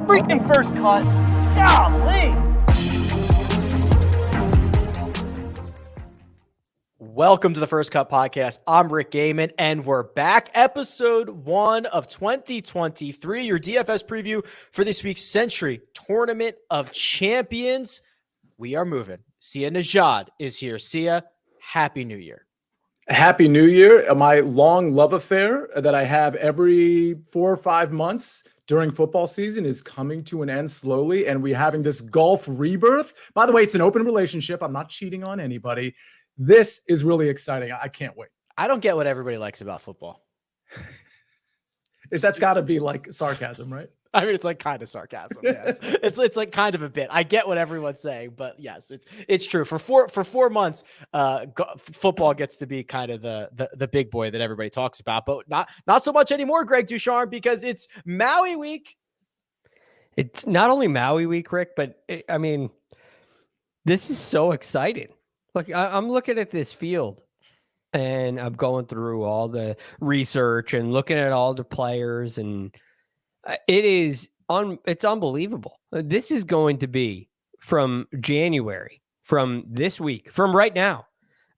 freaking first cut. Golly. Welcome to the First Cut Podcast. I'm Rick Gehman, and we're back. Episode 1 of 2023, your DFS preview for this week's Sentry Tournament of Champions. We are moving. Sia Nejad is here. Sia, Happy New Year. Happy New Year. My long love affair that I have every 4 or 5 months during football season is coming to an end slowly, and we're having this golf rebirth. By the way, it's an open relationship. I'm not cheating on anybody. This is really exciting. I can't wait. I don't get what everybody likes about football. That's got to be like sarcasm, right? I mean, it's like kind of sarcasm. Yeah, it's like kind of a bit. I get what everyone's saying, but yes, it's true. For 4 months, football gets to be kind of the big boy that everybody talks about, but not so much anymore, Greg DuCharme, because it's Maui week. It's not only Maui week, Rick, but I mean, this is so exciting. Look, I'm looking at this field, and I'm going through all the research and looking at all the players, and it's unbelievable. This is going to be from January, from this week, from right now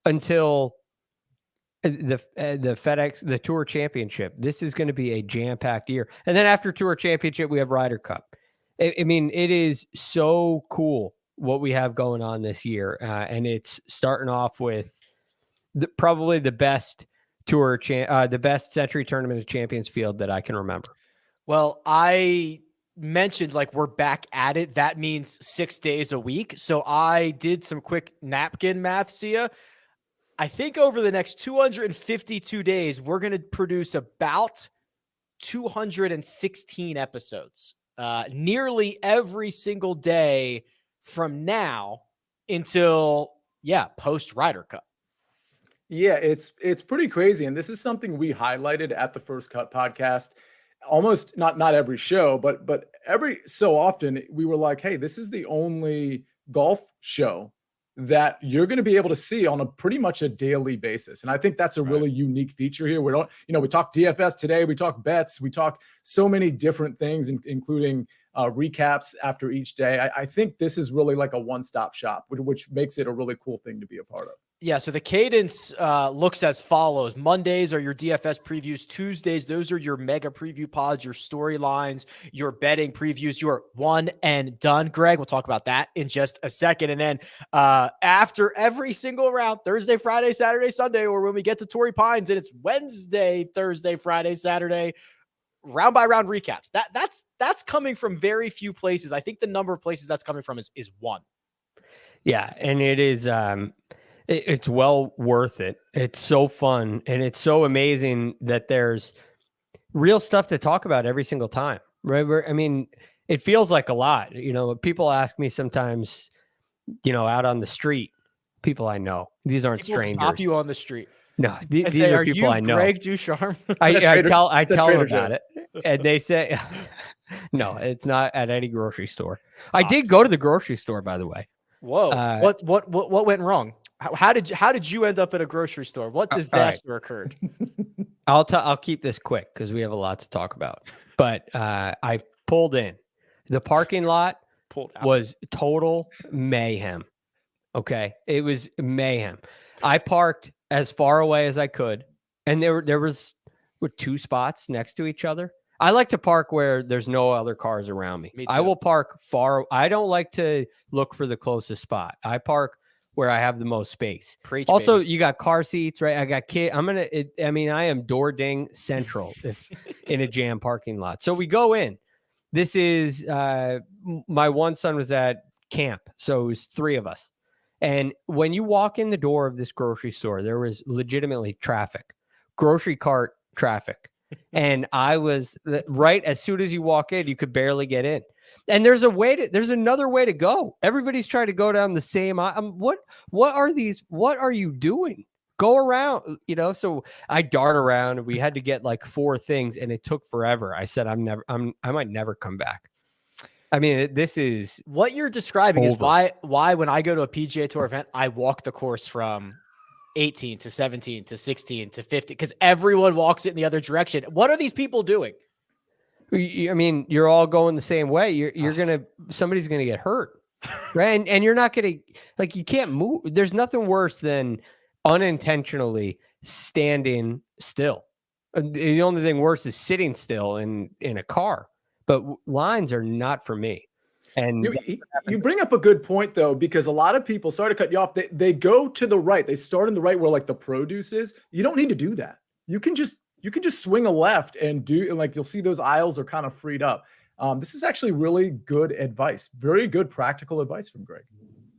until the Tour Championship. This is going to be a jam-packed year. And then after Tour Championship, we have Ryder Cup. I mean, it is so cool what we have going on this year. And it's starting off with probably the best the best Sentry Tournament of Champions field that I can remember. Well, I mentioned like we're back at it. That means 6 days a week. So I did some quick napkin math, Sia. I think over the next 252 days, we're going to produce about 216 episodes, nearly every single day from now until, post Ryder Cup. Yeah, it's pretty crazy. And this is something we highlighted at the First Cut podcast. Almost not every show, but every so often we were like, hey, this is the only golf show that you're going to be able to see on a pretty much a daily basis. And I think that's a really unique feature here. We talk DFS today, we talk bets, we talk so many different things, including recaps after each day. I think this is really like a one-stop shop, which makes it a really cool thing to be a part of. Yeah, so the cadence looks as follows. Mondays are your DFS previews. Tuesdays, those are your mega preview pods, your storylines, your betting previews, your one and done. Greg, we'll talk about that in just a second. And then after every single round, Thursday, Friday, Saturday, Sunday, or when we get to Torrey Pines and it's Wednesday, Thursday, Friday, Saturday, round by round recaps. That's coming from very few places. I think the number of places that's coming from is one. Yeah, and it is it's well worth it. It's so fun, and it's so amazing that there's real stuff to talk about every single time, right? I mean, it feels like a lot. People ask me sometimes, out on the street, people I know. These aren't people strangers. Stop you on the street. No, these are people I know. Greg DuCharme? I tell them about it, and they say, no, it's not at any grocery store. I did go to the grocery store, by the way. Whoa! What went wrong? How did you end up at a grocery store? What disaster occurred? I'll keep this quick because we have a lot to talk about. But I pulled in. The parking lot was total mayhem. Okay, it was mayhem. I parked as far away as I could, and there was 2 spots next to each other. I like to park where there's no other cars around me. I will park far. I don't like to look for the closest spot. I park where I have the most space. Preach, also, baby. You got car seats, right? I got kid. I am door ding central if in a jam parking lot. So we go in. This is my one son was at camp, so it was 3 of us. And when you walk in the door of this grocery store, there was legitimately traffic, grocery cart traffic. And I was right as soon as you walk in, you could barely get in. And there's another way to go. Everybody's trying to go down the same. What are you doing? Go around, so I dart around and we had to get like 4 things and it took forever. I said, I might never come back. I mean, this is what you're describing is why when I go to a PGA Tour event, I walk the course from 18 to 17 to 16 to 50 because everyone walks it in the other direction. What are these people doing? I mean, you're all going the same way. Somebody's gonna get hurt, right? And you're not gonna you can't move. There's nothing worse than unintentionally standing still. The only thing worse is sitting still in a car. But lines are not for me. And you bring up a good point though, because a lot of people, sorry to cut you off, they go to the right. They start in the right where the produce is. You don't need to do that. You can just swing a left and you'll see those aisles are kind of freed up. This is actually really good advice. Very good practical advice from Greg.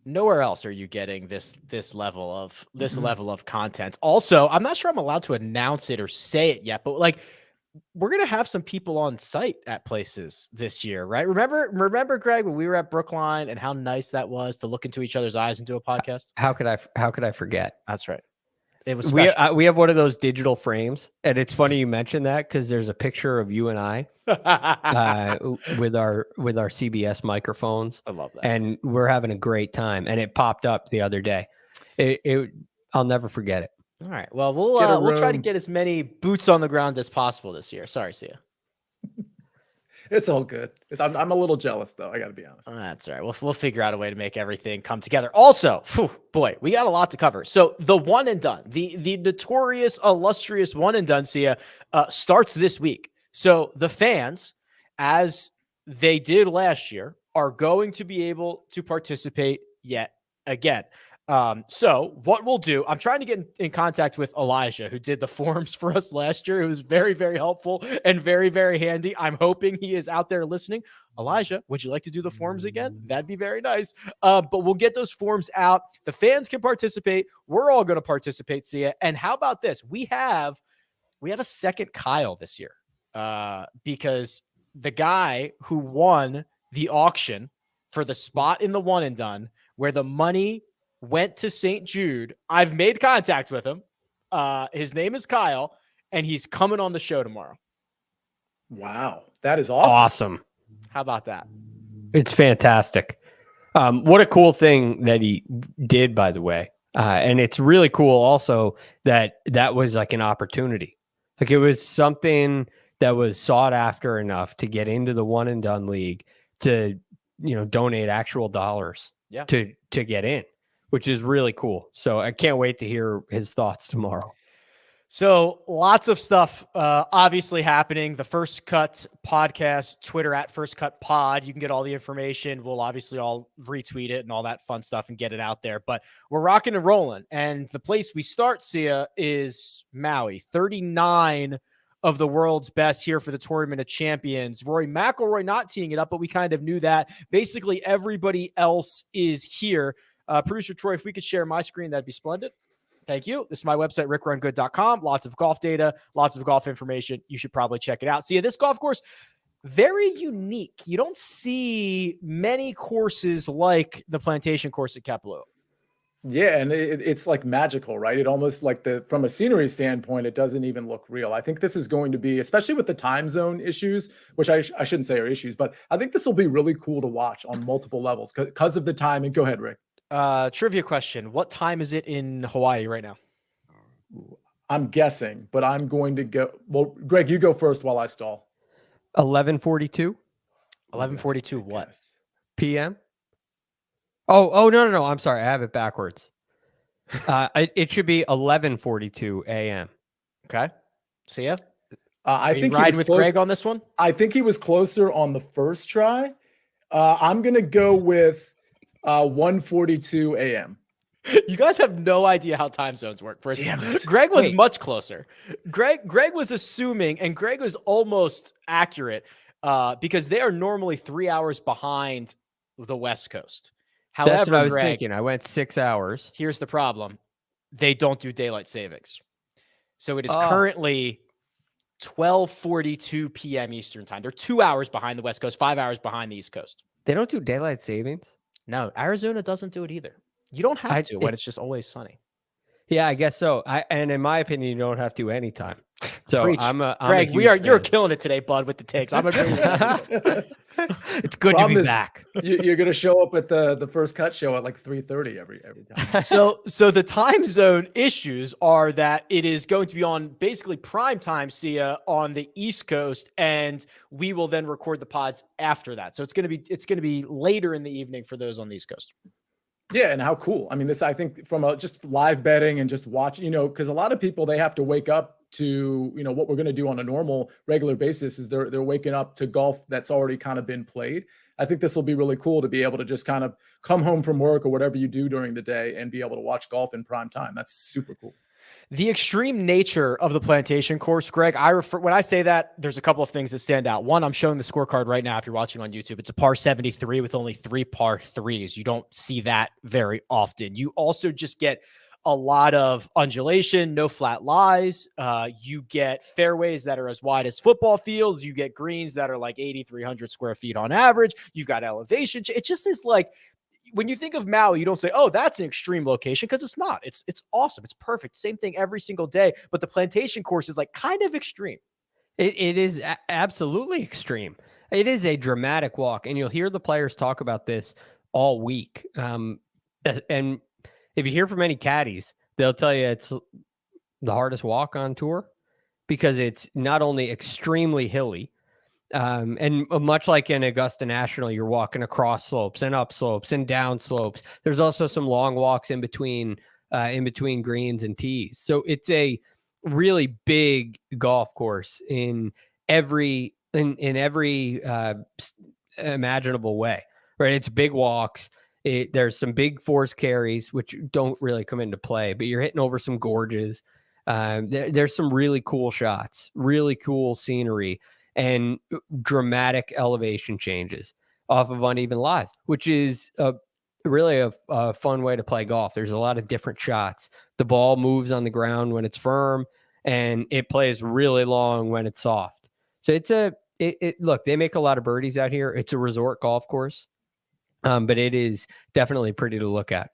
Nowhere else are you getting this level of content. Also, I'm not sure I'm allowed to announce it or say it yet, but we're going to have some people on site at places this year, right? Remember, Greg, when we were at Brookline and how nice that was to look into each other's eyes and do a podcast? How could I forget? That's right. It was special. We have one of those digital frames, and it's funny you mentioned that because there's a picture of you and I with our CBS microphones. I love that. And we're having a great time. And it popped up the other day. I'll never forget it. All right. Well, we'll try to get as many boots on the ground as possible this year. Sorry, Sia. It's all good. I'm a little jealous though. I got to be honest. That's all right. We'll figure out a way to make everything come together. Also, boy, we got a lot to cover. So the one and done, the notorious, illustrious one and done, Sia, starts this week. So the fans, as they did last year, are going to be able to participate yet again. So what we'll do, I'm trying to get in contact with Elijah, who did the forms for us last year. It was very, very helpful and very, very handy. I'm hoping he is out there listening. Elijah, would you like to do the forms again? That'd be very nice. But we'll get those forms out. The fans can participate. We're all going to participate, Sia. And how about this? We have a second Kyle this year, because the guy who won the auction for the spot in the one and done, where the money went to St. Jude. I've made contact with him. His name is Kyle, and he's coming on the show tomorrow. Wow. That is awesome. Awesome. How about that? It's fantastic. What a cool thing that he did, by the way. And it's really cool also that was an opportunity. It was something that was sought after enough to get into the one and done league to, donate actual dollars to get in, which is really cool. So I can't wait to hear his thoughts tomorrow. So lots of stuff obviously happening. The First Cut podcast, Twitter at First Cut Pod. You can get all the information. We'll obviously all retweet it and all that fun stuff and get it out there. But we're rocking and rolling. And the place we start, Sia, is Maui. 39 of the world's best here for the Tournament of Champions. Rory McIlroy not teeing it up, but we kind of knew that. Basically, everybody else is here. Producer Troy, if we could share my screen, that'd be splendid. Thank you. This is my website, rickrungood.com. Lots of golf data, lots of golf information. You should probably check it out. See, this golf course, very unique. You don't see many courses like the Plantation course at Kapalua. Yeah, and it's magical, right? It almost from a scenery standpoint, it doesn't even look real. I think this is going to be, especially with the time zone issues, which I shouldn't say are issues, but I think this will be really cool to watch on multiple levels because of the timing. Go ahead, Rick. Trivia question. What time is it in Hawaii right now? I'm guessing, but I'm going to go. Well, Greg, you go first while I stall. 11:42. 11:42 what? Guess. PM? Oh, no. I'm sorry. I have it backwards. It should be 11:42 AM. Okay. See ya. I think ride with Greg on this one. I think he was closer on the first try. I'm going to go with 1:42 AM. You guys have no idea how time zones work. First of all, Greg was much closer. Greg was assuming, and Greg was almost accurate because they are normally 3 hours behind the West Coast. However, that's what I was thinking. I went 6 hours. Here's the problem. They don't do daylight savings. So it is currently 12:42 p.m. Eastern time. They're 2 hours behind the West Coast, 5 hours behind the East Coast. They don't do daylight savings? No, Arizona doesn't do it either. You don't have to when it's just always sunny. Yeah, I guess so. And in my opinion, you don't have to anytime. So Preach. I'm Greg, a huge you're fan. killing it today, bud, with the takes. I'm agreeing with you. It's good to Problem be is, back. You're going to show up at the first cut show at like 3:30 every time. So the time zone issues are that it is going to be on basically prime time, Sia, on the East Coast, and we will then record the pods after that. So it's going to be later in the evening for those on the East Coast. Yeah, and how cool. I mean, this, I think, from just live betting and just watching, because a lot of people, they have to wake up to, what we're going to do on a normal, regular basis is they're waking up to golf that's already kind of been played. I think this will be really cool to be able to just kind of come home from work or whatever you do during the day and be able to watch golf in prime time. That's super cool. The extreme nature of the plantation course, Greg, when I say that, there's a couple of things that stand out. One, I'm showing the scorecard right now if you're watching on YouTube. It's a par 73 with only 3 par 3s. You don't see that very often. You also just get a lot of undulation, no flat lies. You get fairways that are as wide as football fields. You get greens that are like 8,300 square feet on average. You've got elevation. It just is like, when you think of Maui, you don't say, oh, that's an extreme location, because it's not. It's awesome. It's perfect. Same thing every single day. But the plantation course is like kind of extreme. It is absolutely extreme. It is a dramatic walk, and you'll hear the players talk about this all week. And if you hear from any caddies, they'll tell you it's the hardest walk on tour because it's not only extremely hilly, and much like in Augusta National, you're walking across slopes and up slopes and down slopes. There's also some long walks in between greens and tees. So it's a really big golf course in every imaginable way, right? It's big walks. There's some big force carries, which don't really come into play, but you're hitting over some gorges. There's some really cool shots, really cool scenery, and dramatic elevation changes off of uneven lies, which is really a fun way to play golf. There's a lot of different shots. The ball moves on the ground when it's firm, and it plays really long when it's soft. So look, they make a lot of birdies out here. It's a resort golf course, but it is definitely pretty to look at.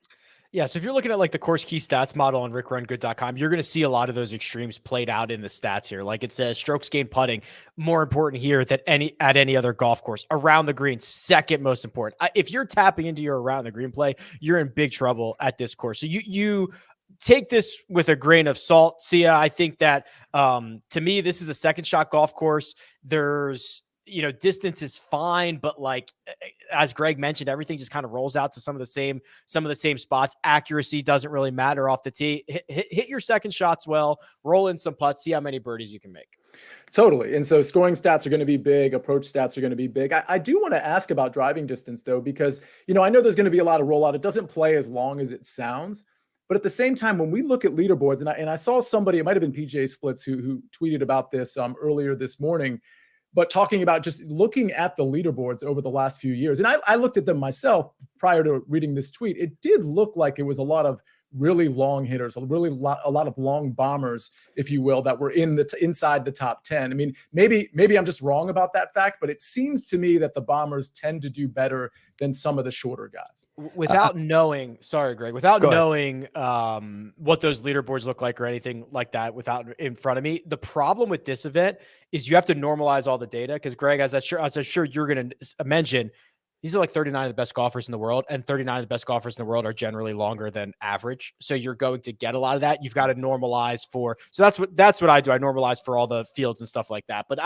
Yeah, so if you're looking at like the course key stats model on rickrungood.com, you're going to see a lot of those extremes played out in the stats here. Like it says, strokes gained putting, more important here than at any other golf course. Around the green, second most important. If you're tapping into your around the green play, you're in big trouble at this course. So you take this with a grain of salt, Sia. I think that to me, this is a second shot golf course. There's distance is fine, but like as Greg mentioned, everything just kind of rolls out to some of the same spots. Accuracy doesn't really matter off the tee. Hit your second shots well, roll in some putts, see how many birdies you can make. Totally. And so scoring stats are going to be big. Approach stats are going to be big. I do want to ask about driving distance though, because, I know there's going to be a lot of rollout. It doesn't play as long as it sounds, but at the same time, when we look at leaderboards, and I saw somebody, it might've been PGA Splits who tweeted about this earlier this morning, but talking about just looking at the leaderboards over the last few years. And I looked at them myself prior to reading this tweet. It did look like it was a lot of really long hitters, a lot of long bombers, if you will, that were inside the top 10. I mean, maybe I'm just wrong about that fact, but it seems to me that the bombers tend to do better than some of the shorter guys. Without knowing, sorry, Greg, without knowing what those leaderboards look like or anything like that, without in front of me, the problem with this event is you have to normalize all the data. Because Greg, as I'm sure you're going to mention, these are like 39 of the best golfers in the world, and 39 of the best golfers in the world are generally longer than average. So you're going to get a lot of that. You've got to normalize so that's what I do. I normalize for all the fields and stuff like that. But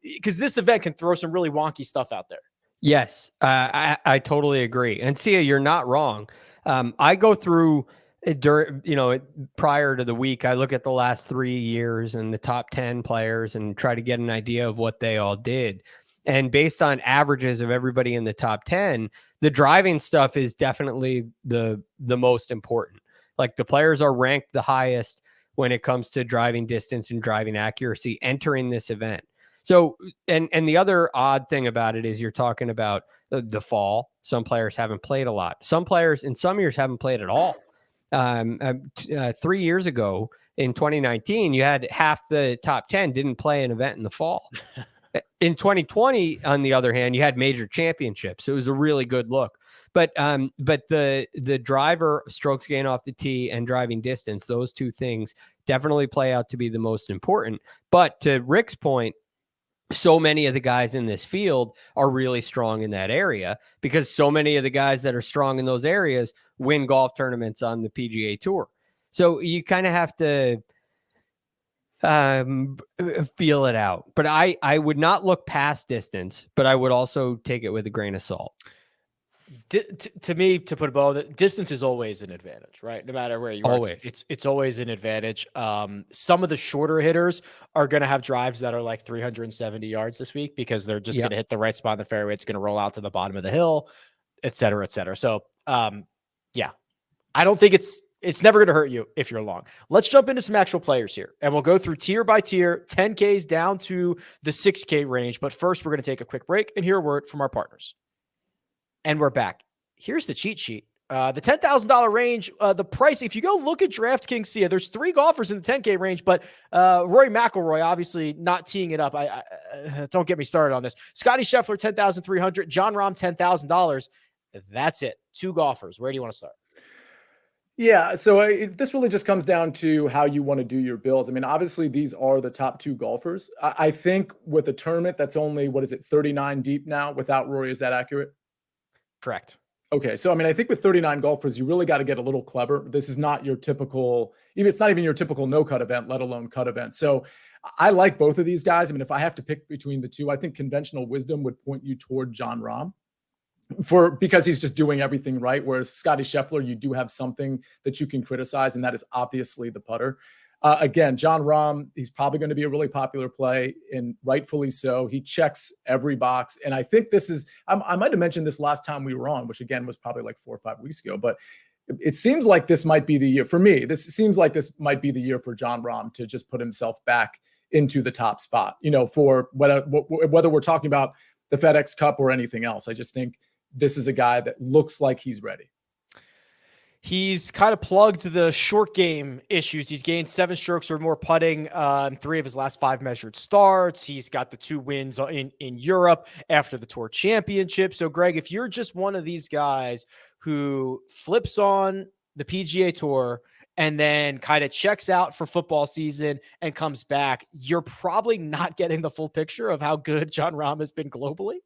because this event can throw some really wonky stuff out there. Yes, I totally agree. And Sia, you're not wrong. I go through prior to the week, I look at the last 3 years and the top 10 players and try to get an idea of what they all did. And based on averages of everybody in the top 10, the driving stuff is definitely the most important. Like the players are ranked the highest when it comes to driving distance and driving accuracy entering this event. So, and the other odd thing about it is you're talking about the fall. Some players haven't played a lot. Some players in some years haven't played at all. 3 years ago in 2019, you had half the top 10 didn't play an event in the fall. In 2020, on the other hand, you had major championships. It was a really good look. But the driver, strokes gain off the tee, and driving distance, those two things definitely play out to be the most important. But to Rick's point, so many of the guys in this field are really strong in that area because so many of the guys that are strong in those areas win golf tournaments on the PGA Tour. So you kind of have to feel it out. But I would not look past distance, but I would also take it with a grain of salt. To me, to put a bow, distance is always an advantage, right? No matter where you are, it's always an advantage. Some of the shorter hitters are going to have drives that are like 370 yards this week because they're just going to hit the right spot in the fairway. It's going to roll out to the bottom of the hill, et cetera, et cetera. So, yeah, I don't think it's never going to hurt you if you're long. Let's jump into some actual players here, and we'll go through tier by tier, 10Ks down to the 6K range. But first, we're going to take a quick break and hear a word from our partners. And we're back. Here's the cheat sheet. The $10,000 range, the price, if you go look at DraftKings, see, there's 3 golfers in the 10K range, but Rory McIlroy, obviously not teeing it up. I don't get me started on this. Scotty Scheffler, $10,300. Jon Rahm, $10,000. That's it. 2 golfers. Where do you want to start? Yeah, so this really just comes down to how you want to do your builds. I mean, obviously, these are the top 2 golfers. I think with a tournament that's only, 39 deep now without Rory, is that accurate? Correct. Okay. So, I mean, I think with 39 golfers, you really got to get a little clever. This is not your typical, it's not even your typical no cut event, let alone cut event. So I like both of these guys. I mean, if I have to pick between the two, I think conventional wisdom would point you toward Jon Rahm because he's just doing everything right. Whereas Scotty Scheffler, you do have something that you can criticize, and that is obviously the putter. Again, Jon Rahm, he's probably going to be a really popular play, and rightfully so. He checks every box. And I think this is, I might have mentioned this last time we were on, which again was probably like 4 or 5 weeks ago, but it seems like this might be the year for me. This seems like this might be the year for Jon Rahm to just put himself back into the top spot, for whether we're talking about the FedEx Cup or anything else. I just think this is a guy that looks like he's ready. He's kind of plugged the short game issues. He's gained 7 strokes or more putting in 3 of his last 5 measured starts. He's got the 2 wins in Europe after the Tour Championship. So, Greg, if you're just one of these guys who flips on the PGA Tour and then kind of checks out for football season and comes back, you're probably not getting the full picture of how good Jon Rahm has been globally.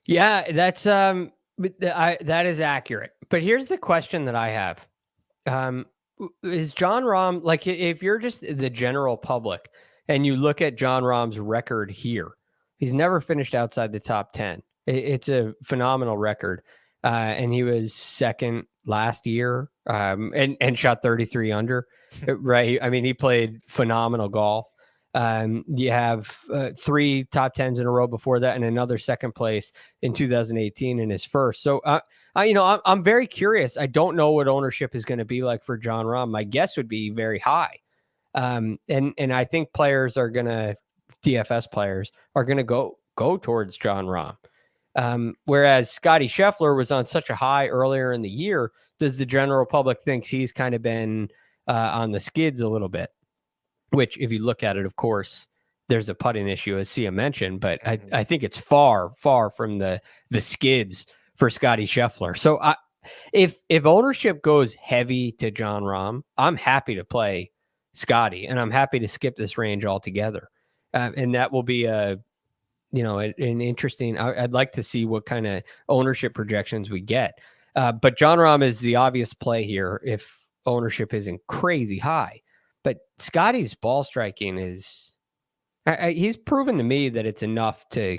Yeah, that's that is accurate. But here's the question that I have. Is Jon Rahm, like if you're just the general public and you look at Jon Rahm's record here, he's never finished outside the top 10. It's a phenomenal record. And he was second last year and shot 33 under, right? I mean, he played phenomenal golf. You have 3 top 10s in a row before that and another second place in 2018 in his first. So, I'm very curious. I don't know what ownership is going to be like for Jon Rahm. My guess would be very high. And I think DFS players are going to go towards Jon Rahm. Whereas Scotty Scheffler was on such a high earlier in the year, does the general public think he's kind of been on the skids a little bit? Which, if you look at it, of course, there's a putting issue, as Sia mentioned, but I think it's far, far from the skids for Scotty Scheffler. So if ownership goes heavy to Jon Rahm, I'm happy to play Scotty, and I'm happy to skip this range altogether. And that will be an interesting. I'd like to see what kind of ownership projections we get. But Jon Rahm is the obvious play here if ownership isn't crazy high. But Scotty's ball striking is, he's proven to me that it's enough to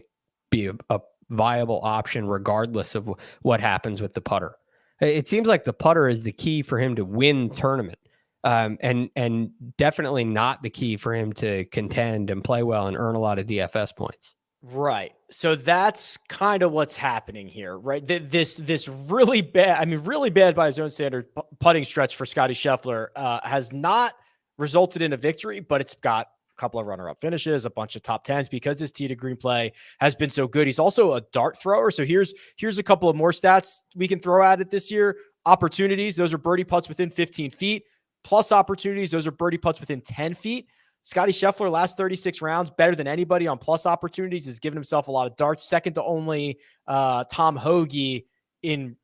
be a viable option regardless of what happens with the putter. It seems like the putter is the key for him to win tournament, and definitely not the key for him to contend and play well and earn a lot of DFS points. Right. So that's kind of what's happening here, right? This really bad by his own standard putting stretch for Scotty Scheffler has not resulted in a victory, but it's got a couple of runner-up finishes, a bunch of top 10s because his tee to green play has been so good. He's also a dart thrower. So here's a couple of more stats we can throw at it this year. Opportunities, those are birdie putts within 15 feet. Plus opportunities, those are birdie putts within 10 feet. Scotty Scheffler, last 36 rounds, better than anybody on plus opportunities, has given himself a lot of darts, second to only Tom Hoagie in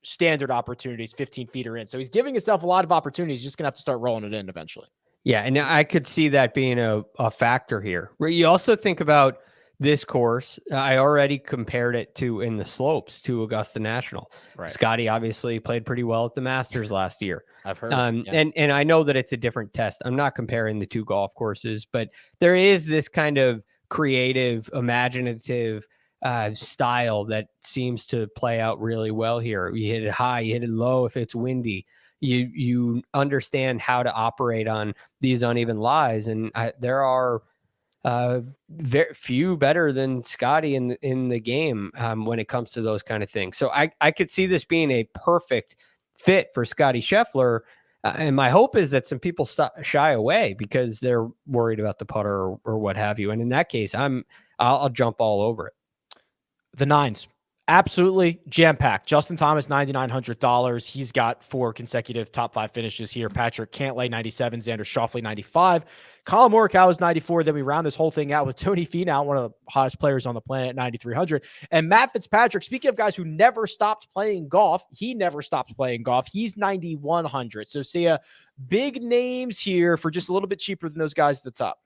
standard opportunities 15 feet or in. So he's giving himself a lot of opportunities. He's just going to have to start rolling it in eventually. Yeah, and I could see that being a factor here. Where you also think about this course, I already compared it to in the slopes to Augusta National. Right. Scotty obviously played pretty well at the Masters last year. I've heard. And I know that it's a different test. I'm not comparing the two golf courses, but there is this kind of creative, imaginative style that seems to play out really well here. You hit it high, you hit it low if it's windy. You understand how to operate on these uneven lies, and there are very few better than Scotty in the game when it comes to those kind of things. So I could see this being a perfect fit for Scotty Scheffler, and my hope is that some people shy away because they're worried about the putter or what have you. And in that case, I'll jump all over it. The nines. Absolutely jam-packed. Justin Thomas, $9,900. He's got 4 consecutive top 5 finishes here. Patrick Cantlay, 97. Xander Schauffele, 95. Colin Morikawa is 94. Then we round this whole thing out with Tony Finau, one of the hottest players on the planet, 9,300. And Matt Fitzpatrick, speaking of guys who never stopped playing golf, he never stopped playing golf. He's 9,100. So see big names here for just a little bit cheaper than those guys at the top.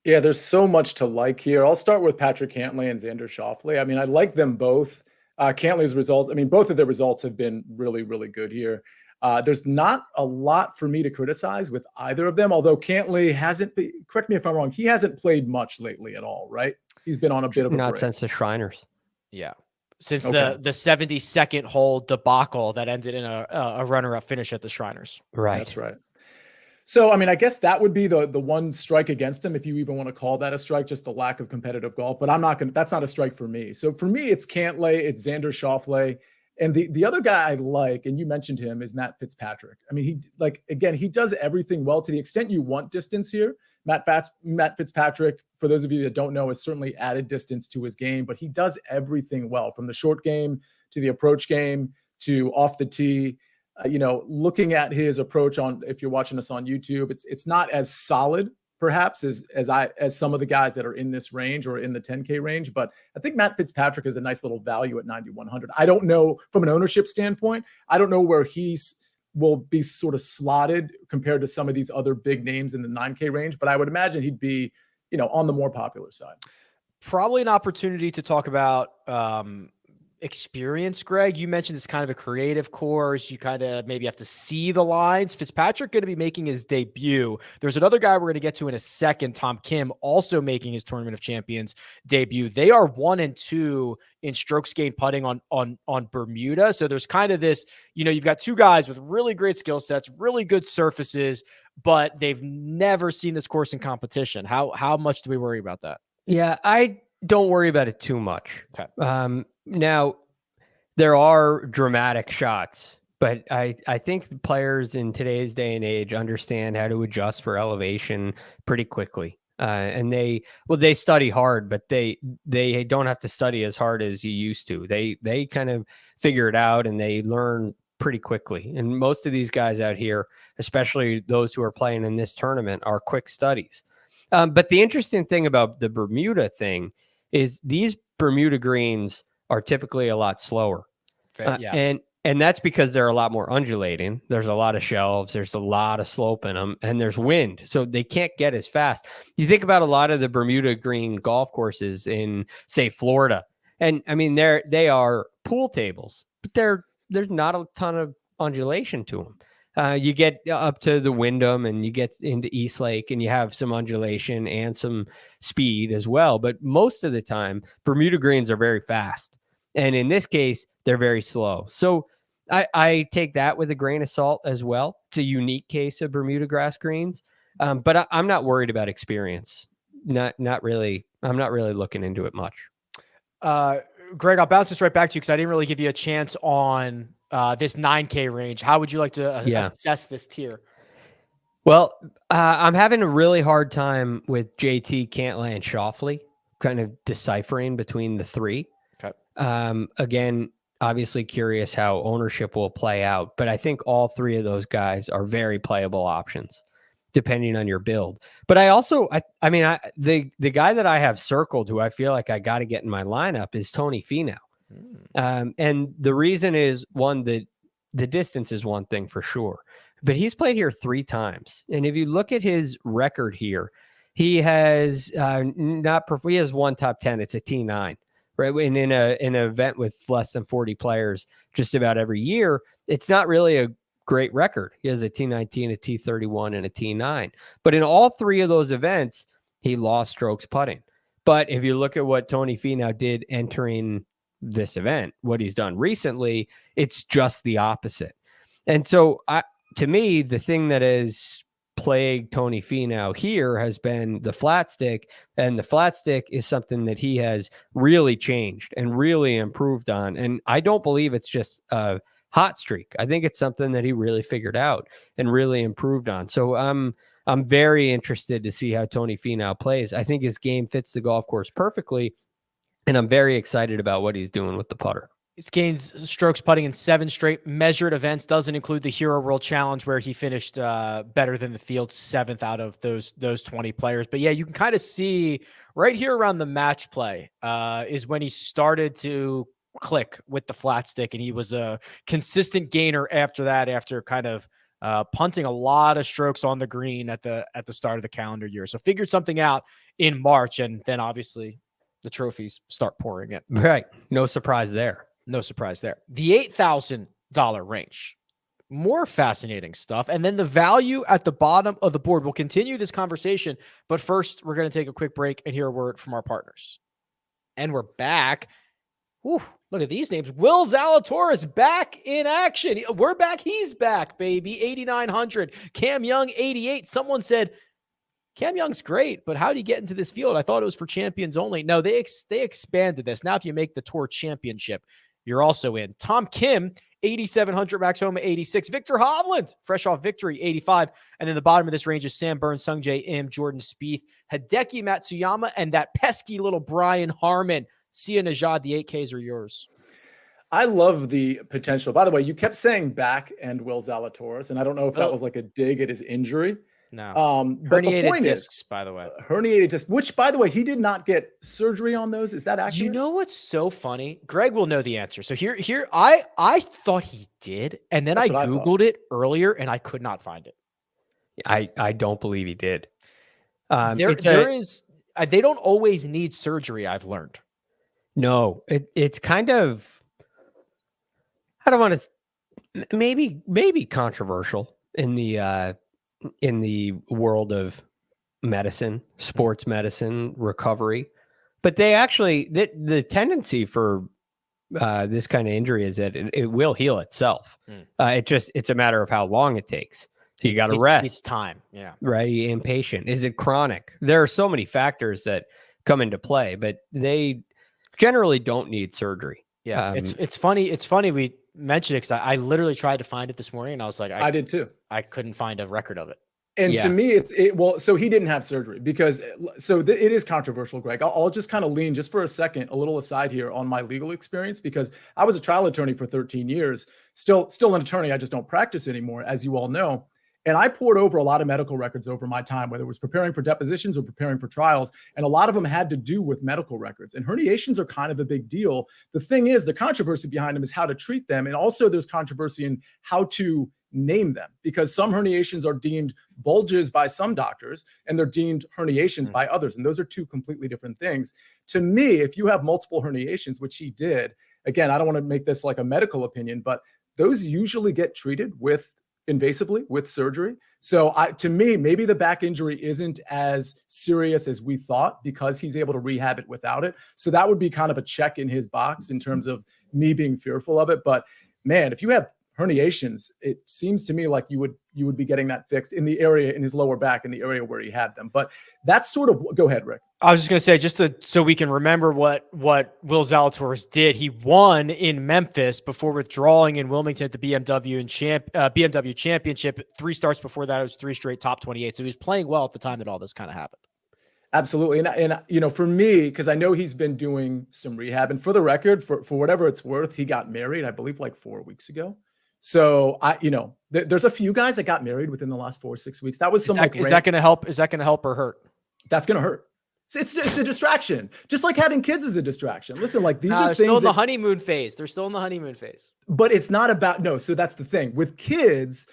Yeah, there's so much to like here. I'll start with Patrick Cantlay and Xander Schauffele. I mean, I like them both. Cantlay's results, I mean, both of their results have been really, really good here. There's not a lot for me to criticize with either of them, although Cantlay hasn't, correct me if I'm wrong, he hasn't played much lately at all, right? He's been on a bit of a break. Since the Shriners. Yeah. Since the 72nd hole debacle that ended in a runner-up finish at the Shriners. Right. That's right. So, I mean, I guess that would be the one strike against him, if you even want to call that a strike, just the lack of competitive golf. But that's not a strike for me. So for me, it's Cantlay, it's Xander Schauffele. And the other guy I like, and you mentioned him, is Matt Fitzpatrick. I mean, he does everything well to the extent you want distance here. Matt Fitzpatrick, for those of you that don't know, has certainly added distance to his game, but he does everything well, from the short game to the approach game to off the tee. Looking at his approach if you're watching us on YouTube, it's not as solid perhaps as some of the guys that are in this range or in the 10K range, but I think Matt Fitzpatrick is a nice little value at 9,100. I don't know from an ownership standpoint, I don't know where will be sort of slotted compared to some of these other big names in the 9K range, but I would imagine he'd be, on the more popular side. Probably an opportunity to talk about experience, Greg. You mentioned it's kind of a creative course. You kind of maybe have to see the lines. Fitzpatrick going to be making his debut. There's another guy we're going to get to in a second, Tom Kim, also making his Tournament of Champions debut. They are 1 and 2 in strokes gained putting on Bermuda. So there's kind of this, you've got two guys with really great skill sets, really good surfaces, but they've never seen this course in competition. How much do we worry about that? Yeah, I don't worry about it too much. Okay. Now, there are dramatic shots, but I think the players in today's day and age understand how to adjust for elevation pretty quickly. And they study hard, but they don't have to study as hard as you used to. They kind of figure it out and they learn pretty quickly. And most of these guys out here, especially those who are playing in this tournament, are quick studies. But the interesting thing about the Bermuda thing is these Bermuda greens are typically a lot slower. Yes. And that's because they're a lot more undulating. There's a lot of shelves. There's a lot of slope in them, and there's wind. So they can't get as fast. You think about a lot of the Bermuda green golf courses in, say, Florida. And I mean, they are pool tables, but there's not a ton of undulation to them. You get up to the Wyndham and you get into East Lake and you have some undulation and some speed as well. But most of the time, Bermuda greens are very fast. And in this case, they're very slow. So I take that with a grain of salt as well. It's a unique case of Bermuda grass greens. But I'm not worried about experience. Not really. I'm not really looking into it much. Greg, I'll bounce this right back to you because I didn't really give you a chance on this 9K range. How would you like to assess this tier? Well, I'm having a really hard time with JT, Cantlay, and Schauffele, kind of deciphering between the three. Okay. Again, obviously curious how ownership will play out, but I think all three of those guys are very playable options depending on your build. But I also, the guy that I have circled who I feel like I got to get in my lineup is Tony Finau. And the reason is, one, that the distance is one thing for sure, but he's played here 3 times. And if you look at his record here, he has he has one top 10. It's a T9, right? And in an event with less than 40 players, just about every year, it's not really a great record. He has a T19, a T31, and a T9. But in all 3 of those events, he lost strokes putting. But if you look at what Tony Finau did entering this event, what he's done recently, it's just the opposite. And so to me, the thing that has plagued Tony Finau here has been the flat stick, and the flat stick is something that he has really changed and really improved on. And I don't believe it's just a hot streak. I think it's something that he really figured out and really improved on. So I'm very interested to see how Tony Finau plays. I think his game fits the golf course perfectly, and I'm very excited about what he's doing with the putter. He's gained strokes putting in 7 straight measured events. Doesn't include the Hero World Challenge, where he finished better than the field, 7th out of those 20 players. But yeah, you can kind of see right here around the match play is when he started to click with the flat stick, and he was a consistent gainer after that, after kind of punting a lot of strokes on the green at the start of the calendar year. So figured something out in March, and then obviously the trophies start pouring in. Right. No surprise there. No surprise there. The $8,000 range, more fascinating stuff. And then the value at the bottom of the board. We'll continue this conversation, but first we're going to take a quick break and hear a word from our partners. And we're back. Ooh, look at these names. Will Zalatoris back in action. We're back. He's back, baby. 8,900. Cam Young, 88. Someone said, Cam Young's great, but how do you get into this field? I thought it was for champions only. No, they expanded this. Now, if you make the Tour Championship, you're also in. Tom Kim, 8,700. Max Homa, 86. Victor Hovland, fresh off victory, 85. And then the bottom of this range is Sam Burns, Sungjae Im, Jordan Spieth, Hideki Matsuyama, and that pesky little Brian Harman. Sia Nejad, the 8Ks are yours. I love the potential. By the way, you kept saying back and Will Zalatoris, and I don't know if that was like a dig at his injury. No. Herniated discs, by the way. Herniated discs, which, by the way, he did not get surgery on those. Is that accurate? You know what's so funny? Greg will know the answer. So here, I thought he did, and then I Googled it earlier, and I could not find it. I don't believe he did. They don't always need surgery, I've learned. No, it's kind of, I don't want to, maybe controversial in the world of medicine, sports medicine, recovery, but they actually, the tendency for this kind of injury is that it will heal itself. It's a matter of how long it takes. So you got to rest. It's time. Yeah. Right. Impatient. Is it chronic? There are so many factors that come into play, but they generally don't need surgery. Yeah. It's funny. It's funny we mentioned it, because I literally tried to find it this morning, and I was like, I did too. I couldn't find a record of it. And to me, so he didn't have surgery because, it is controversial, Greg. I'll just kind of lean just for a second, a little aside here on my legal experience, because I was a trial attorney for 13 years, still an attorney. I just don't practice anymore, as you all know. And I poured over a lot of medical records over my time, whether it was preparing for depositions or preparing for trials. And a lot of them had to do with medical records. And herniations are kind of a big deal. The thing is, the controversy behind them is how to treat them. And also there's controversy in how to name them, because some herniations are deemed bulges by some doctors and they're deemed herniations by others. And those are 2 completely different things. To me, if you have multiple herniations, which he did, again, I don't want to make this like a medical opinion, but those usually get treated invasively with surgery. So to me, maybe the back injury isn't as serious as we thought, because he's able to rehab it without it. So that would be kind of a check in his box in terms of me being fearful of it. But man, if you have herniations, it seems to me like you would be getting that fixed in the area, in his lower back, in the area where he had them. But that's sort of, go ahead, Rick. I was just going to say, so we can remember what Will Zalatoris did. He won in Memphis before withdrawing in Wilmington at the BMW Championship. 3 starts before that, it was 3 straight top 28. So he was playing well at the time that all this kind of happened. Absolutely. And for me, because I know he's been doing some rehab, and for the record, for whatever it's worth, he got married, I believe, like 4 weeks ago. So there's a few guys that got married within the last 4 or 6 weeks. That was is that going to help? Is that going to help or hurt? That's going to hurt. It's a distraction, just like having kids is a distraction. Listen, like these are they're things still in the honeymoon phase. They're still in the honeymoon phase. But it's not about So that's the thing with kids.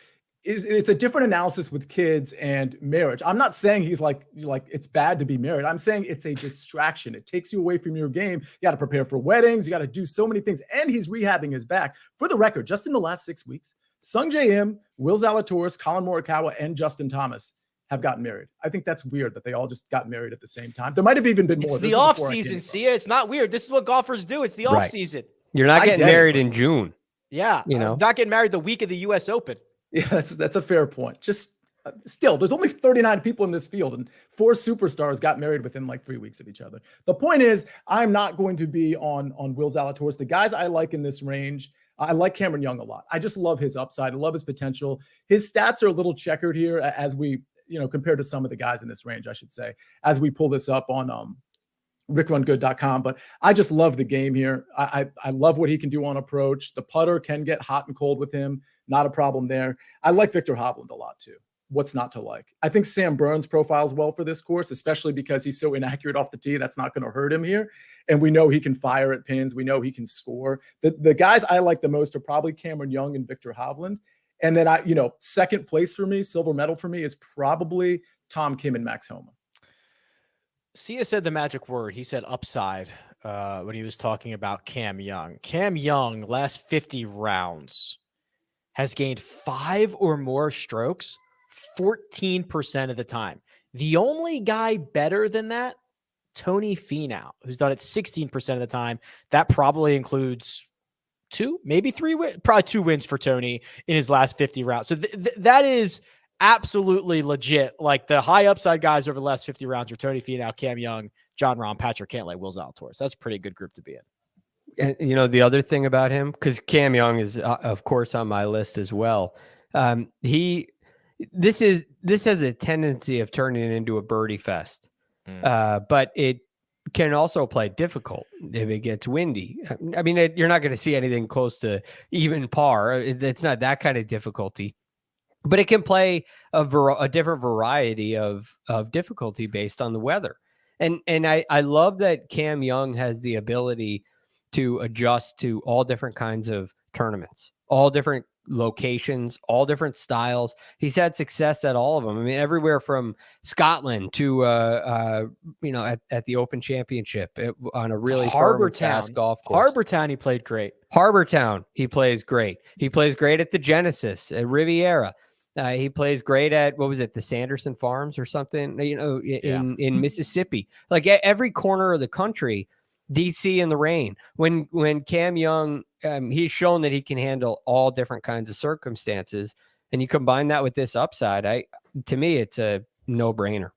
It's a different analysis with kids and marriage. I'm not saying he's like it's bad to be married. I'm saying it's a distraction. It takes you away from your game. You got to prepare for weddings. You got to do so many things. And he's rehabbing his back. For the record, just in the last 6 weeks, Sungjae Im, Will Zalatoris, Colin Morikawa, and Justin Thomas have gotten married. I think that's weird that they all just got married at the same time. There might have even been more. It's the off season. See, it's not weird. This is what golfers do. It's the off season. You're not getting married in June. Yeah, not getting married the week of the U.S. Open. Yeah, that's a fair point. Just still, there's only 39 people in this field, and 4 superstars got married within like 3 weeks of each other. The point is, I'm not going to be on Will Zalatoris. The guys I like in this range, I like Cameron Young a lot. I just love his upside. I love his potential. His stats are a little checkered here as we, compared to some of the guys in this range, I should say, as we pull this up on rickrungood.com. But I just love the game here. I love what he can do on approach. The putter can get hot and cold with him. Not a problem there. I like Victor Hovland a lot too. What's not to like? I think Sam Burns profiles well for this course, especially because he's so inaccurate off the tee. That's not going to hurt him here. And we know he can fire at pins. We know he can score. The guys I like the most are probably Cameron Young and Victor Hovland. And then second place for me, silver medal for me, is probably Tom Kim and Max Homa. Sia said the magic word. He said upside when he was talking about Cam Young. Cam Young, last 50 rounds, has gained 5 or more strokes 14% of the time. The only guy better than that, Tony Finau, who's done it 16% of the time. That probably includes 2, maybe 3, probably 2 wins for Tony in his last 50 rounds. So that is absolutely legit. Like the high upside guys over the last 50 rounds are Tony Finau, Cam Young, John Rahm, Patrick Cantlay, Will Zalatoris. That's a pretty good group to be in. And the other thing about him, because Cam Young is of course on my list as well. This has a tendency of turning it into a birdie fest, but it can also play difficult if it gets windy. I mean, you're not going to see anything close to even par. It's not that kind of difficulty, but it can play a different variety of difficulty based on the weather. And I love that Cam Young has the ability to adjust to all different kinds of tournaments, all different locations, all different styles. He's had success at all of them. I mean, everywhere from Scotland to, at the Open Championship on a really fast golf course. Harbortown, he played great. Harbortown, he plays great. He plays great at the Genesis, at Riviera. He plays great at, what was it, the Sanderson Farms or something, in Mississippi. Like every corner of the country, DC in the rain. When Cam Young, he's shown that he can handle all different kinds of circumstances, and you combine that with this upside, to me, it's a no-brainer.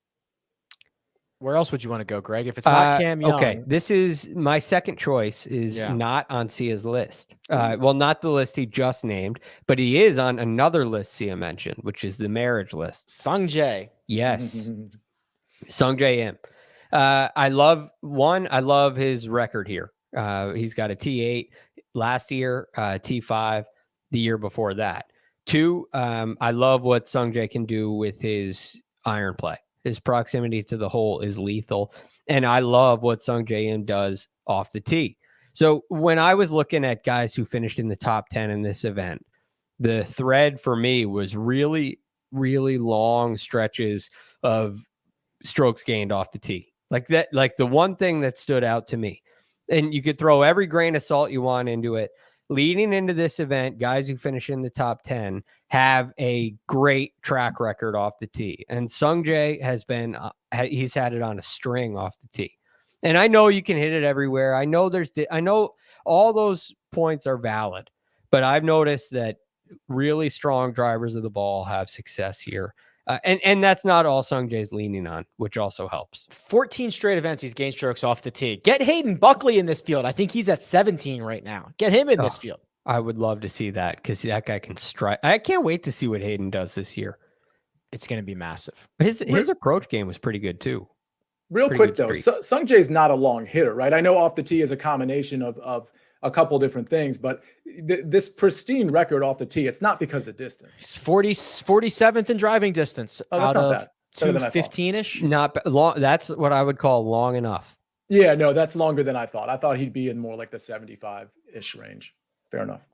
Where else would you want to go, Greg? If it's not Cam Young. Okay, this is my second choice is not on Sia's list. Well, not the list he just named, but he is on another list Sia mentioned, which is the marriage list. Sungjae. Yes. Sungjae Im. I love his record here. He's got a T8 last year, T5 the year before that. 2, I love what Sungjae can do with his iron play. His proximity to the hole is lethal. And I love what Sungjae Im does off the tee. So when I was looking at guys who finished in the top 10 in this event, the thread for me was really, really long stretches of strokes gained off the tee. Like the one thing that stood out to me, and you could throw every grain of salt you want into it. Leading into this event, guys who finish in the top 10 have a great track record off the tee. And Sungjae has been, he's had it on a string off the tee. And I know you can hit it everywhere. I know all those points are valid, but I've noticed that really strong drivers of the ball have success here. And that's not all Sungjae's leaning on, which also helps. 14 straight events he's gained strokes off the tee. Get Hayden Buckley in this field. I think he's at 17 right now. Get him in this field. I would love to see that because that guy can strike. I can't wait to see what Hayden does this year. It's going to be massive. His approach game was pretty good too. Real quick though, Sungjae's not a long hitter, right? I know off the tee is a combination of a couple different things, but this pristine record off the tee, it's not because of distance. He's 47th in driving distance out of bad. 215-ish. Not long. That's what I would call long enough. Yeah, no, that's longer than I thought. I thought he'd be in more like the 75-ish range. Fair enough.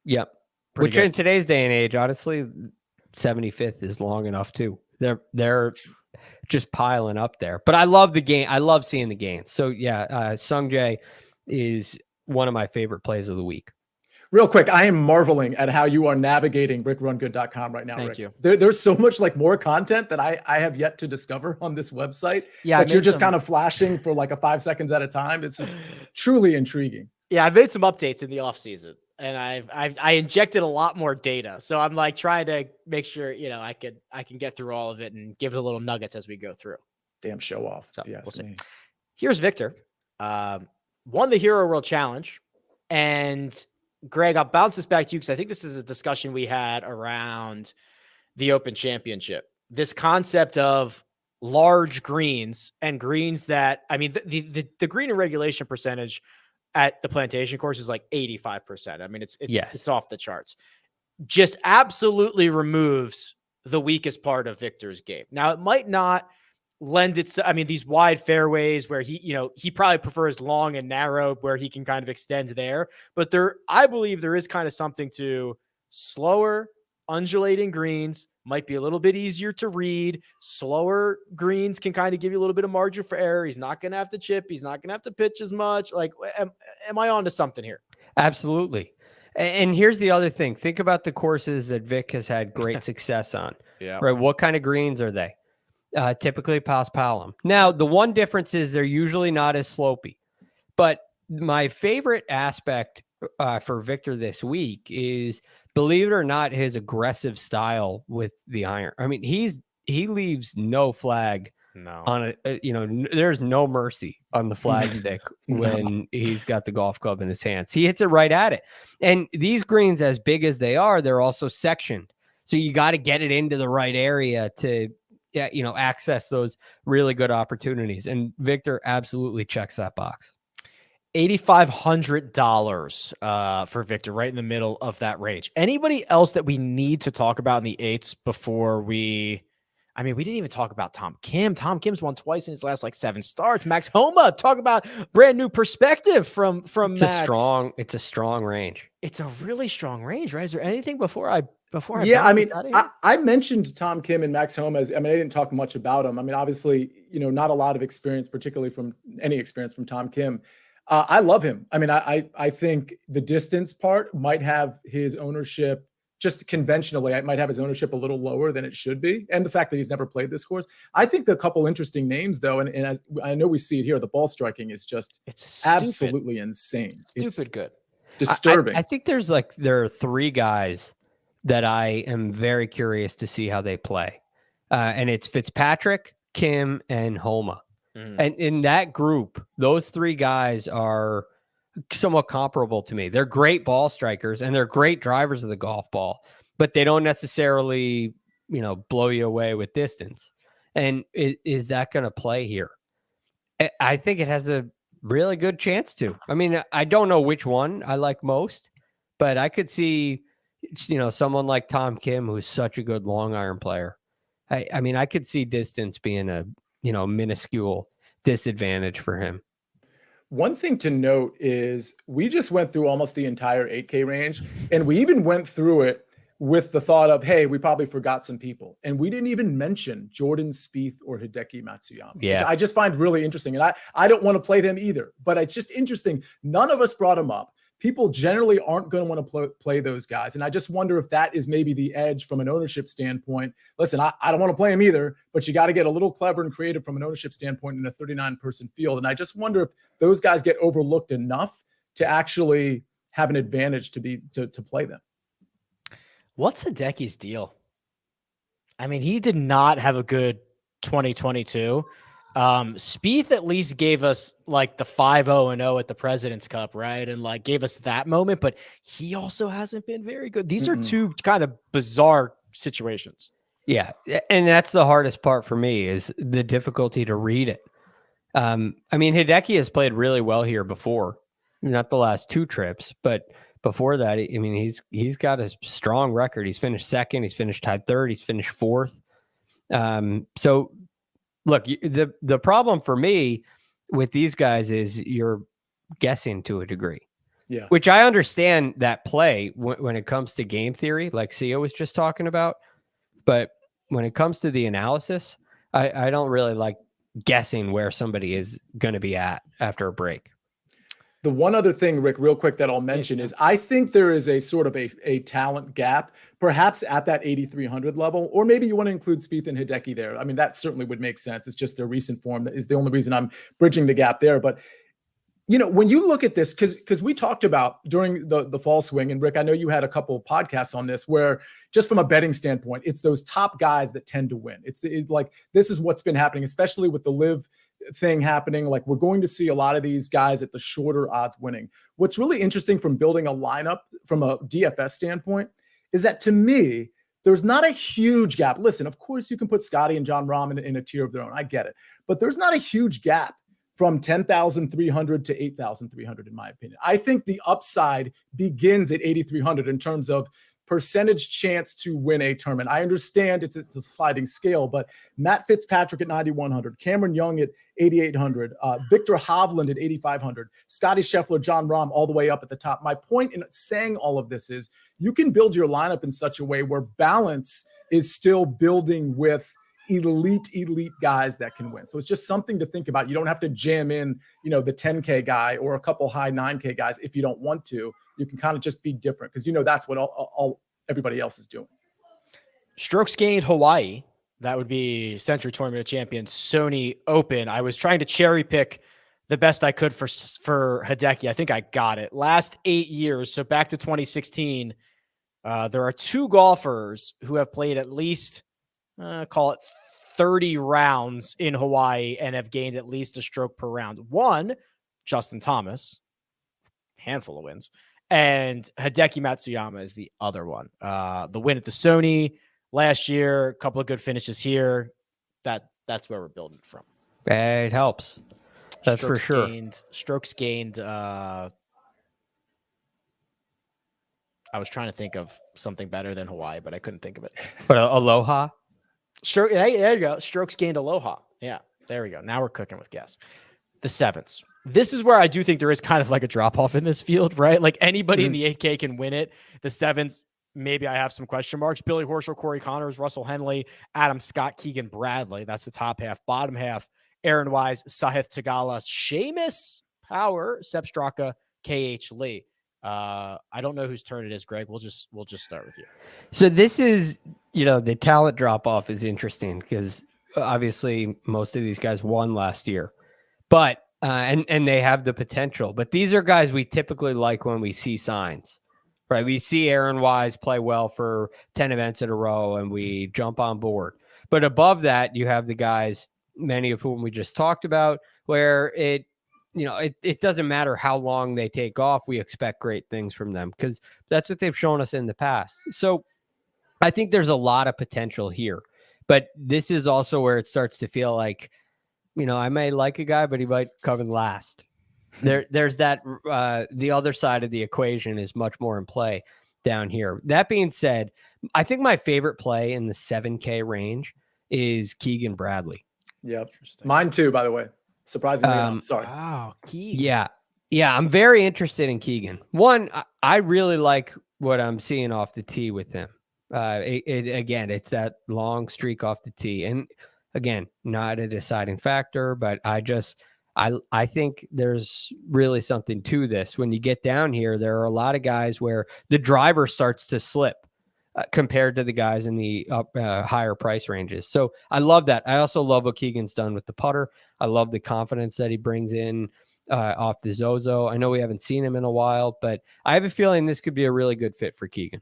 Yep. Pretty Which good. in today's day and age, honestly, 75th is long enough too. They're just piling up there. But I love the game. I love seeing the gains. So yeah, Sung Jae is one of my favorite plays of the week. Real quick, I am marveling at how you are navigating rickrungood.com right now. Thank Rick. you. There's so much like more content that I have yet to discover on this website. Yeah, that you're just kind of flashing for like a 5 seconds at a time. It's just truly intriguing. Yeah, I made some updates in the off season, and I injected a lot more data. So I'm like trying to make sure I can get through all of it and give the little nuggets as we go through. Damn show off. So If you ask we'll see. me. Here's Victor, won the Hero World Challenge, and Greg, I'll bounce this back to you because I think this is a discussion we had around the Open Championship. This concept of large greens and greens that, I mean, the green and regulation percentage at the Plantation course is like 85%. I mean, it's off the charts. Just absolutely removes the weakest part of Victor's game. Now, it might not lend itself. I mean, these wide fairways where he probably prefers long and narrow where he can kind of extend there. But I believe there is kind of something to slower, undulating greens, might be a little bit easier to read. Slower greens can kind of give you a little bit of margin for error. He's not going to have to chip. He's not going to have to pitch as much. Like, am I on to something here? Absolutely. And here's the other thing. Think about the courses that Vic has had great success on. Yeah. Right. What kind of greens are they? Typically paspalum. Now, the one difference is they're usually not as slopey. But my favorite aspect for Victor this week is, believe it or not, his aggressive style with the iron. I mean, he leaves no flag on there's no mercy on the flag stick when he's got the golf club in his hands. He hits it right at it. And these greens, as big as they are, they're also sectioned. So you got to get it into the right area to access those really good opportunities. And Victor absolutely checks that box. $8,500 for Victor, right in the middle of that range. Anybody else that we need to talk about in the eights before we didn't even talk about Tom Kim. Tom Kim's won twice in his last 7 starts. Max Homa, talk about brand new perspective from Max. It's a strong range. It's a really strong range, right? Is there anything before I I mentioned Tom Kim and Max Homa I didn't talk much about him. I mean, obviously, not a lot of experience, particularly from Tom Kim. I love him. I mean, I think the distance part might have his ownership, just conventionally, it might have his ownership a little lower than it should be. And the fact that he's never played this course. I think a couple interesting names, though, and as I know we see it here, the ball striking is just absolutely insane. It's good. Disturbing. I think there are 3 guys that I am very curious to see how they play. And it's Fitzpatrick, Kim, and Homa. And in that group, those 3 guys are somewhat comparable to me. They're great ball strikers and they're great drivers of the golf ball, but they don't necessarily, blow you away with distance. And is that going to play here? I think it has a really good chance to. I mean, I don't know which one I like most, but I could see, someone like Tom Kim, who's such a good long iron player. I could see distance being a, minuscule disadvantage for him. One thing to note is we just went through almost the entire 8K range, and we even went through it with the thought of, hey, we probably forgot some people. And we didn't even mention Jordan Spieth or Hideki Matsuyama, which I just find really interesting. And I don't want to play them either, but it's just interesting. None of us brought them up. People generally aren't going to want to play those guys. And I just wonder if that is maybe the edge from an ownership standpoint. Listen, I don't want to play them either, but you got to get a little clever and creative from an ownership standpoint in a 39-person field. And I just wonder if those guys get overlooked enough to actually have an advantage to play them. What's Hideki's deal? I mean, he did not have a good 2022. Spieth at least gave us the 5-0-0 at the President's Cup, right? And gave us that moment, but he also hasn't been very good. These are 2 kind of bizarre situations. Yeah. And that's the hardest part for me is the difficulty to read it. Hideki has played really well here before, not the last 2 trips, but before that, he's got a strong record. He's finished second, he's finished tied third, he's finished fourth. So look, the problem for me with these guys is you're guessing to a degree. Yeah. Which I understand that play when it comes to game theory, like Sia was just talking about. But when it comes to the analysis, I don't really like guessing where somebody is going to be at after a break. The one other thing, Rick, real quick that I'll mention is I think there is a sort of a talent gap, perhaps at that 8,300 level, or maybe you want to include Spieth and Hideki there. I mean, that certainly would make sense. It's just their recent form that is the only reason I'm bridging the gap there. But, you know, when you look at this, because we talked about during the fall swing, and Rick, I know you had a couple of podcasts on this where just from a betting standpoint, it's those top guys that tend to win. It's like this is what's been happening, especially with the live thing happening. Like we're going to see a lot of these guys at the shorter odds winning. What's really interesting from building a lineup from a DFS standpoint is that to me, there's not a huge gap. Listen, of course you can put Scotty and John Rahm in a tier of their own. I get it, but there's not a huge gap from 10,300 to 8,300, in my opinion. I think the upside begins at 8,300 in terms of percentage chance to win a tournament. I understand it's a sliding scale, but Matt Fitzpatrick at 9,100, Cameron Young at 8,800, Victor Hovland at 8,500, Scotty Scheffler, John Rahm all the way up at the top. My point in saying all of this is you can build your lineup in such a way where balance is still building with elite guys that can win. So it's just something to think about. You don't have to jam in, you know, the 10K guy or a couple high 9K guys if you don't want to. You can kind of just be different because, you know, that's what all everybody else is doing. Strokes gained Hawaii. That would be Sentry Tournament of Champions, Sony Open. I was trying to cherry pick the best I could for Hideki. I think I got it. Last 8 years, so back to 2016, there are 2 golfers who have played at least, call it 30 rounds in Hawaii and have gained at least a stroke per round. One, Justin Thomas, handful of wins. And Hideki Matsuyama is the other one. The win at the Sony last year, a couple of good finishes here. That's where we're building from. It helps. That's Strokes for sure. Strokes gained. I was trying to think of something better than Hawaii, but I couldn't think of it. But Aloha? Sure. There you go. Strokes gained Aloha. Yeah, there we go. Now we're cooking with gas. The sevens. This is where I do think there is kind of like a drop off in this field, right? Like anybody in the 8K can win it. The sevens, maybe I have some question marks. Billy Horschel, Corey Connors, Russell Henley, Adam Scott, Keegan Bradley. That's the top half. Bottom half, Aaron Wise, Sahith Tagala, Seamus Power, Sepp Straka, KH Lee. I don't know whose turn it is, Greg. We'll just start with you. So this is, you know, the talent drop off is interesting because obviously most of these guys won last year, but and they have the potential. But these are guys we typically like when we see signs, right? We see Aaron Wise play well for 10 events in a row and we jump on board. But above that, you have the guys, many of whom we just talked about, where it doesn't matter how long they take off. We expect great things from them because that's what they've shown us in the past. So I think there's a lot of potential here, but this is also where it starts to feel like, you know, I may like a guy, but he might come in last. There's that, the other side of the equation is much more in play down here. That being said, I think my favorite play in the 7K range is Keegan Bradley. Yep. Mine too, by the way. Surprisingly, sorry. Wow, Keegan. Yeah, I'm very interested in Keegan. One, I really like what I'm seeing off the tee with him. Again, it's that long streak off the tee. And again, not a deciding factor, but I think there's really something to this. When you get down here, there are a lot of guys where the driver starts to slip compared to the guys in the higher price ranges. So I love that. I also love what Keegan's done with the putter. I love the confidence that he brings in off the Zozo. I know we haven't seen him in a while, but I have a feeling this could be a really good fit for Keegan.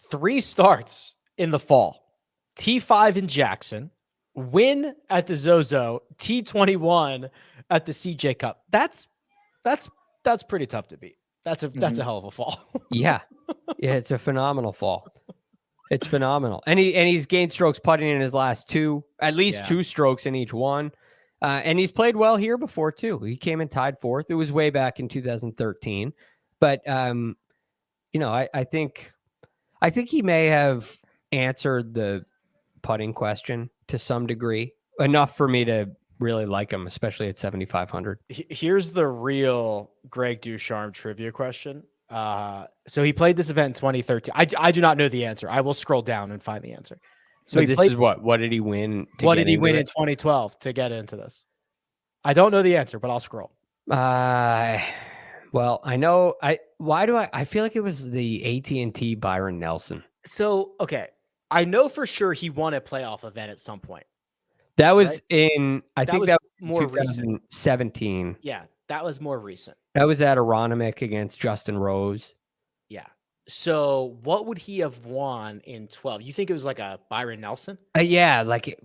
3 starts in the fall. T5 in Jackson, win at the Zozo, T21 at the CJ Cup. That's pretty tough to beat. That's a hell of a fall. Yeah, it's a phenomenal fall. It's phenomenal. And he's gained strokes putting in his last 2, at least 2 strokes in each one. And he's played well here before too. He came and tied 4th. It was way back in 2013. But you know, I think he may have answered the putting question to some degree, enough for me to really like him, especially at 7,500. Here's the real Greg DuCharme trivia question. So he played this event in 2013. I do not know the answer. I will scroll down and find the answer. So this is what did he win? What did he win in 2012 to get into this? I don't know the answer, but I'll scroll. Well, I know. I feel like it was the AT&T Byron Nelson. So, okay. I know for sure he won a playoff event at some point. That was right? I think that was more 2017. Recent. Yeah, that was more recent. That was at Aronimink against Justin Rose. Yeah. So what would he have won in 12? You think it was like a Byron Nelson? Yeah, like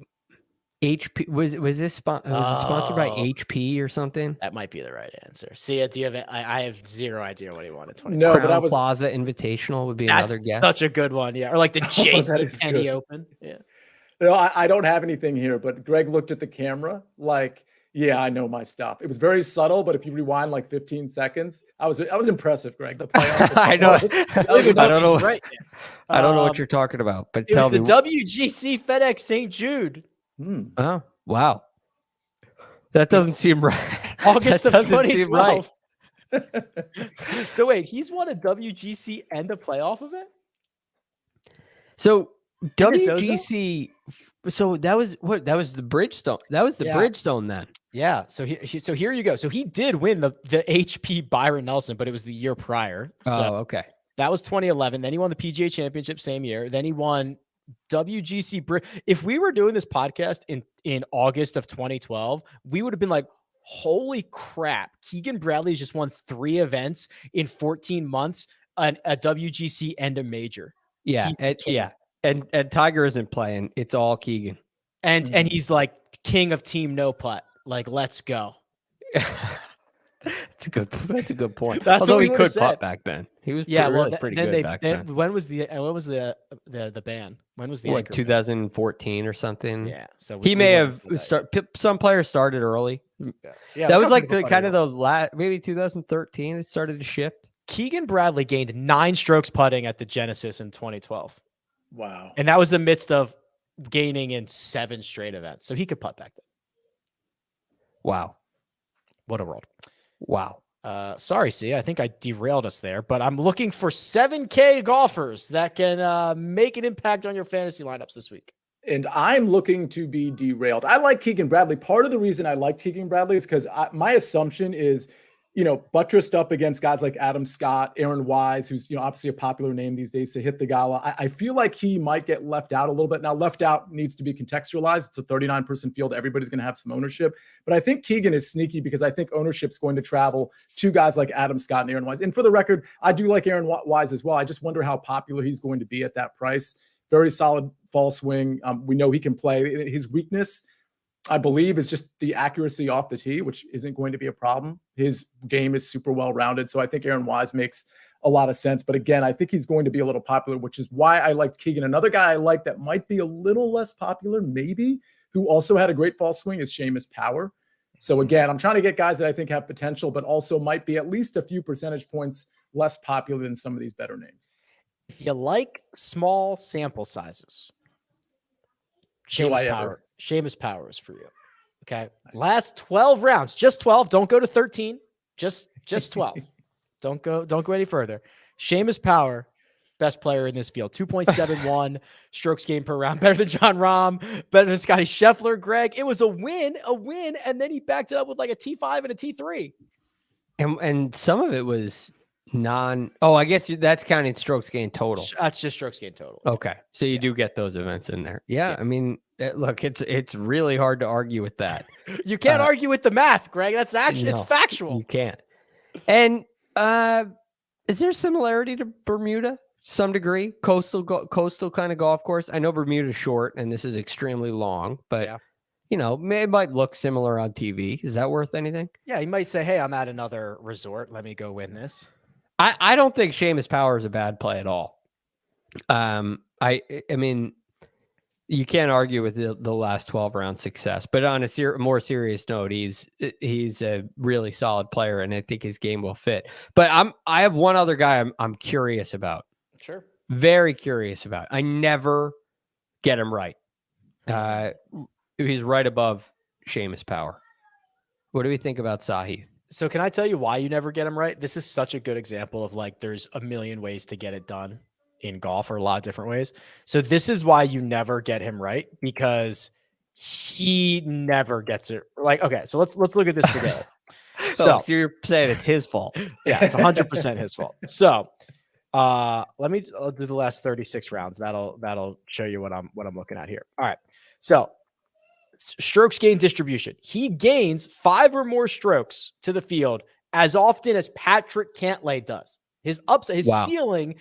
HP was it sponsored by HP or something? That might be the right answer. See, do you have I have zero idea what he won in 2012. No, Crown but that was Plaza Invitational would be another guess. Such a good one, yeah. Or like the Jason Penny good. Open. Yeah. No, I don't have anything here, but Greg looked at the camera like, yeah, I know my stuff. It was very subtle, but if you rewind like 15 seconds, I was impressive, Greg. The playoff. I know. I don't know. Right. I don't know what you're talking about, but it was the WGC FedEx St. Jude. Oh, wow. That doesn't seem right. August of 2012. Right. So wait, he's won a WGC and a playoff event? So WGC, so that was what? That was the Bridgestone. That was the Bridgestone then. Yeah. So so here you go. So he did win the HP Byron Nelson, but it was the year prior. So okay. That was 2011. Then he won the PGA Championship same year. Then he won WGC. If we were doing this podcast in August of 2012, we would have been like, holy crap. Keegan Bradley's just won 3 events in 14 months, a WGC and a major. Yeah. And Tiger isn't playing. It's all Keegan. And he's like king of team no putt. Like, let's go. That's a good point. That's Although what he could putt back then. He was pretty good back then. When was the ban? When was the what, 2014 or something? Yeah. So he may have some players started early. Yeah. That was like the kind of the last, maybe 2013 it started to shift. Keegan Bradley gained 9 strokes putting at the Genesis in 2012. Wow. And that was the midst of gaining in 7 straight events. So he could putt back then. Wow. What a world. Wow. Sorry, C. I think I derailed us there, but I'm looking for 7K golfers that can make an impact on your fantasy lineups this week. And I'm looking to be derailed. I like Keegan Bradley. Part of the reason I like Keegan Bradley is because my assumption is, buttressed up against guys like Adam Scott, Aaron Wise, who's, obviously a popular name these days, to hit the gala. I feel like he might get left out a little bit. Now, left out needs to be contextualized. It's a 39% field. Everybody's going to have some ownership. But I think Keegan is sneaky because I think ownership's going to travel to guys like Adam Scott and Aaron Wise. And for the record, I do like Aaron Wise as well. I just wonder how popular he's going to be at that price. Very solid fall swing. We know he can play. His weakness, I believe, is just the accuracy off the tee, which isn't going to be a problem. His game is super well-rounded. So I think Aaron Wise makes a lot of sense. But again, I think he's going to be a little popular, which is why I liked Keegan. Another guy I like that might be a little less popular, maybe, who also had a great fall swing is Seamus Power. So again, I'm trying to get guys that I think have potential, but also might be at least a few percentage points less popular than some of these better names. If you like small sample sizes, Seamus Power is for you. Okay. Nice. Last 12 rounds, just 12. Don't go to 13. Just 12. Don't go any further. Seamus Power, best player in this field. 2.71 strokes gained per round. Better than John Rahm, better than Scotty Scheffler. Greg, it was a win, and then he backed it up with like a T5 and a T3. And some of it was I guess that's counting strokes gained total. That's just strokes gained total. Okay. So you do get those events in there. Yeah. I mean, look, it's really hard to argue with that. You can't argue with the math, Greg. That's actually, it's factual. You can't. And is there similarity to Bermuda? Some degree, coastal kind of golf course. I know Bermuda's short and this is extremely long, but it might look similar on TV. Is that worth anything? Yeah. You might say, hey, I'm at another resort. Let me go win this. I don't think Seamus Power is a bad play at all. I mean, you can't argue with the last 12 round success, but on a more serious note, he's a really solid player, and I think his game will fit. But I have one other guy I'm curious about. Sure. Very curious about. I never get him right. He's right above Seamus Power. What do we think about Sahith? So can I tell you why you never get him right? This is such a good example of like there's a million ways to get it done in golf, or a lot of different ways. So this is why you never get him right, because he never gets it. Like, okay, so let's look at this together. So you're saying it's his fault? Yeah, it's 100% his fault. So I'll do the last 36 rounds. That'll show you what I'm looking at here. All right. So strokes gain distribution. He gains 5 or more strokes to the field as often as Patrick Cantlay does. His upside, his ceiling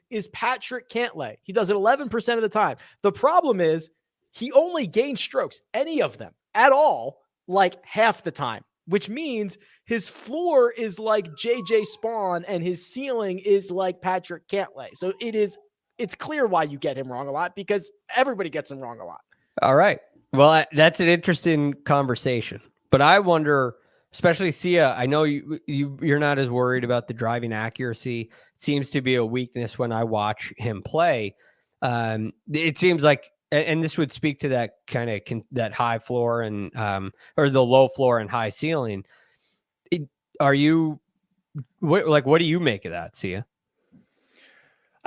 is Patrick Cantlay. He does it 11% of the time. The problem is he only gains strokes, any of them at all, like half the time, which means his floor is like JJ Spawn and his ceiling is like Patrick Cantlay. So it's clear why you get him wrong a lot, because everybody gets him wrong a lot. All right. Well, that's an interesting conversation, but I wonder, especially Sia, I know you're not as worried about the driving accuracy. It seems to be a weakness when I watch him play. It seems like, and this would speak to that kind of that high floor and or the low floor and high ceiling. What do you make of that, Sia?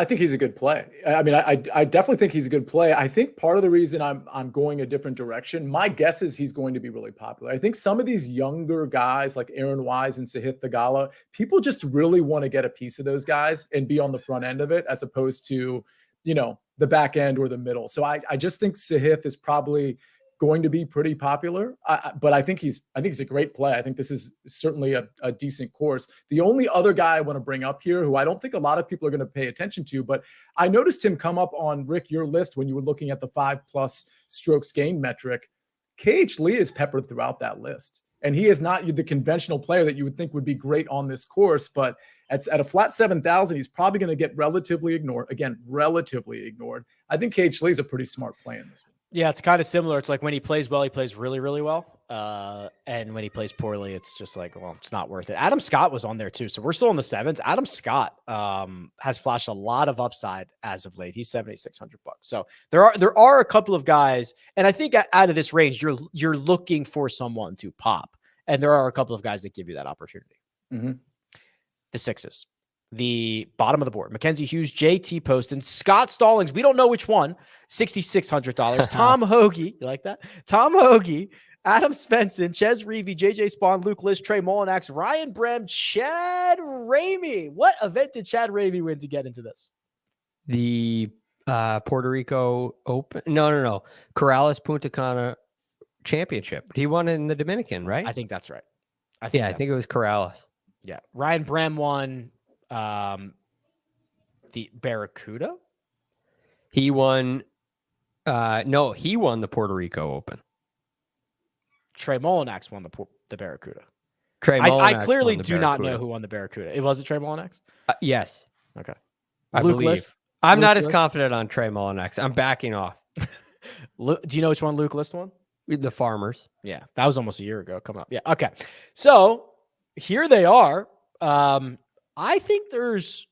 I think he's a good play. I mean, I definitely think he's a good play. I think part of the reason I'm going a different direction, my guess is he's going to be really popular. I think some of these younger guys like Aaron Wise and Sahith Theegala, people just really want to get a piece of those guys and be on the front end of it, as opposed to, the back end or the middle. So I just think Sahith is probably going to be pretty popular, but I think he's a great play. I think this is certainly a decent course. The only other guy I want to bring up here, who I don't think a lot of people are going to pay attention to, but I noticed him come up on, Rick, your list when you were looking at the 5+ strokes gained metric. KH Lee is peppered throughout that list, and he is not the conventional player that you would think would be great on this course, but at a flat 7,000, he's probably going to get relatively ignored. Again, relatively ignored. I think KH Lee is a pretty smart play in this one. Yeah, it's kind of similar. It's like when he plays well, he plays really, really well. And when he plays poorly, it's just like, well, it's not worth it. Adam Scott was on there too. So we're still in the 7s. Adam Scott has flashed a lot of upside as of late. He's $7,600. So there are a couple of guys, and I think out of this range, you're looking for someone to pop. And there are a couple of guys that give you that opportunity. Mm-hmm. The 6s. The bottom of the board: Mackenzie Hughes, JT Poston, Scott Stallings. We don't know which one. $6,600. Tom Hoagie. You like that? Tom Hoagie, Adam Svensson, Ches Reavie, JJ Spawn, Luke List, Trey Mullinax, Ryan Brem, Chad Ramey. What event did Chad Ramey win to get into this? The Puerto Rico Open. No. Corrales Punta Cana Championship. He won in the Dominican, right? I think that's right. I think it was Corrales. Yeah. Ryan Brem won the Barracuda. He won. He won the Puerto Rico Open. Trey Mullinax won the Barracuda. I clearly do not know who won the Barracuda. It was Trey Mullinax? Yes. Okay. I Luke believe. List? I'm Luke not as List? confident on Trey Mullinax. I'm backing off. Do you know which one Luke List won? The Farmers. Yeah, that was almost a year ago. Come up. Yeah. Okay. So here they are. I think there's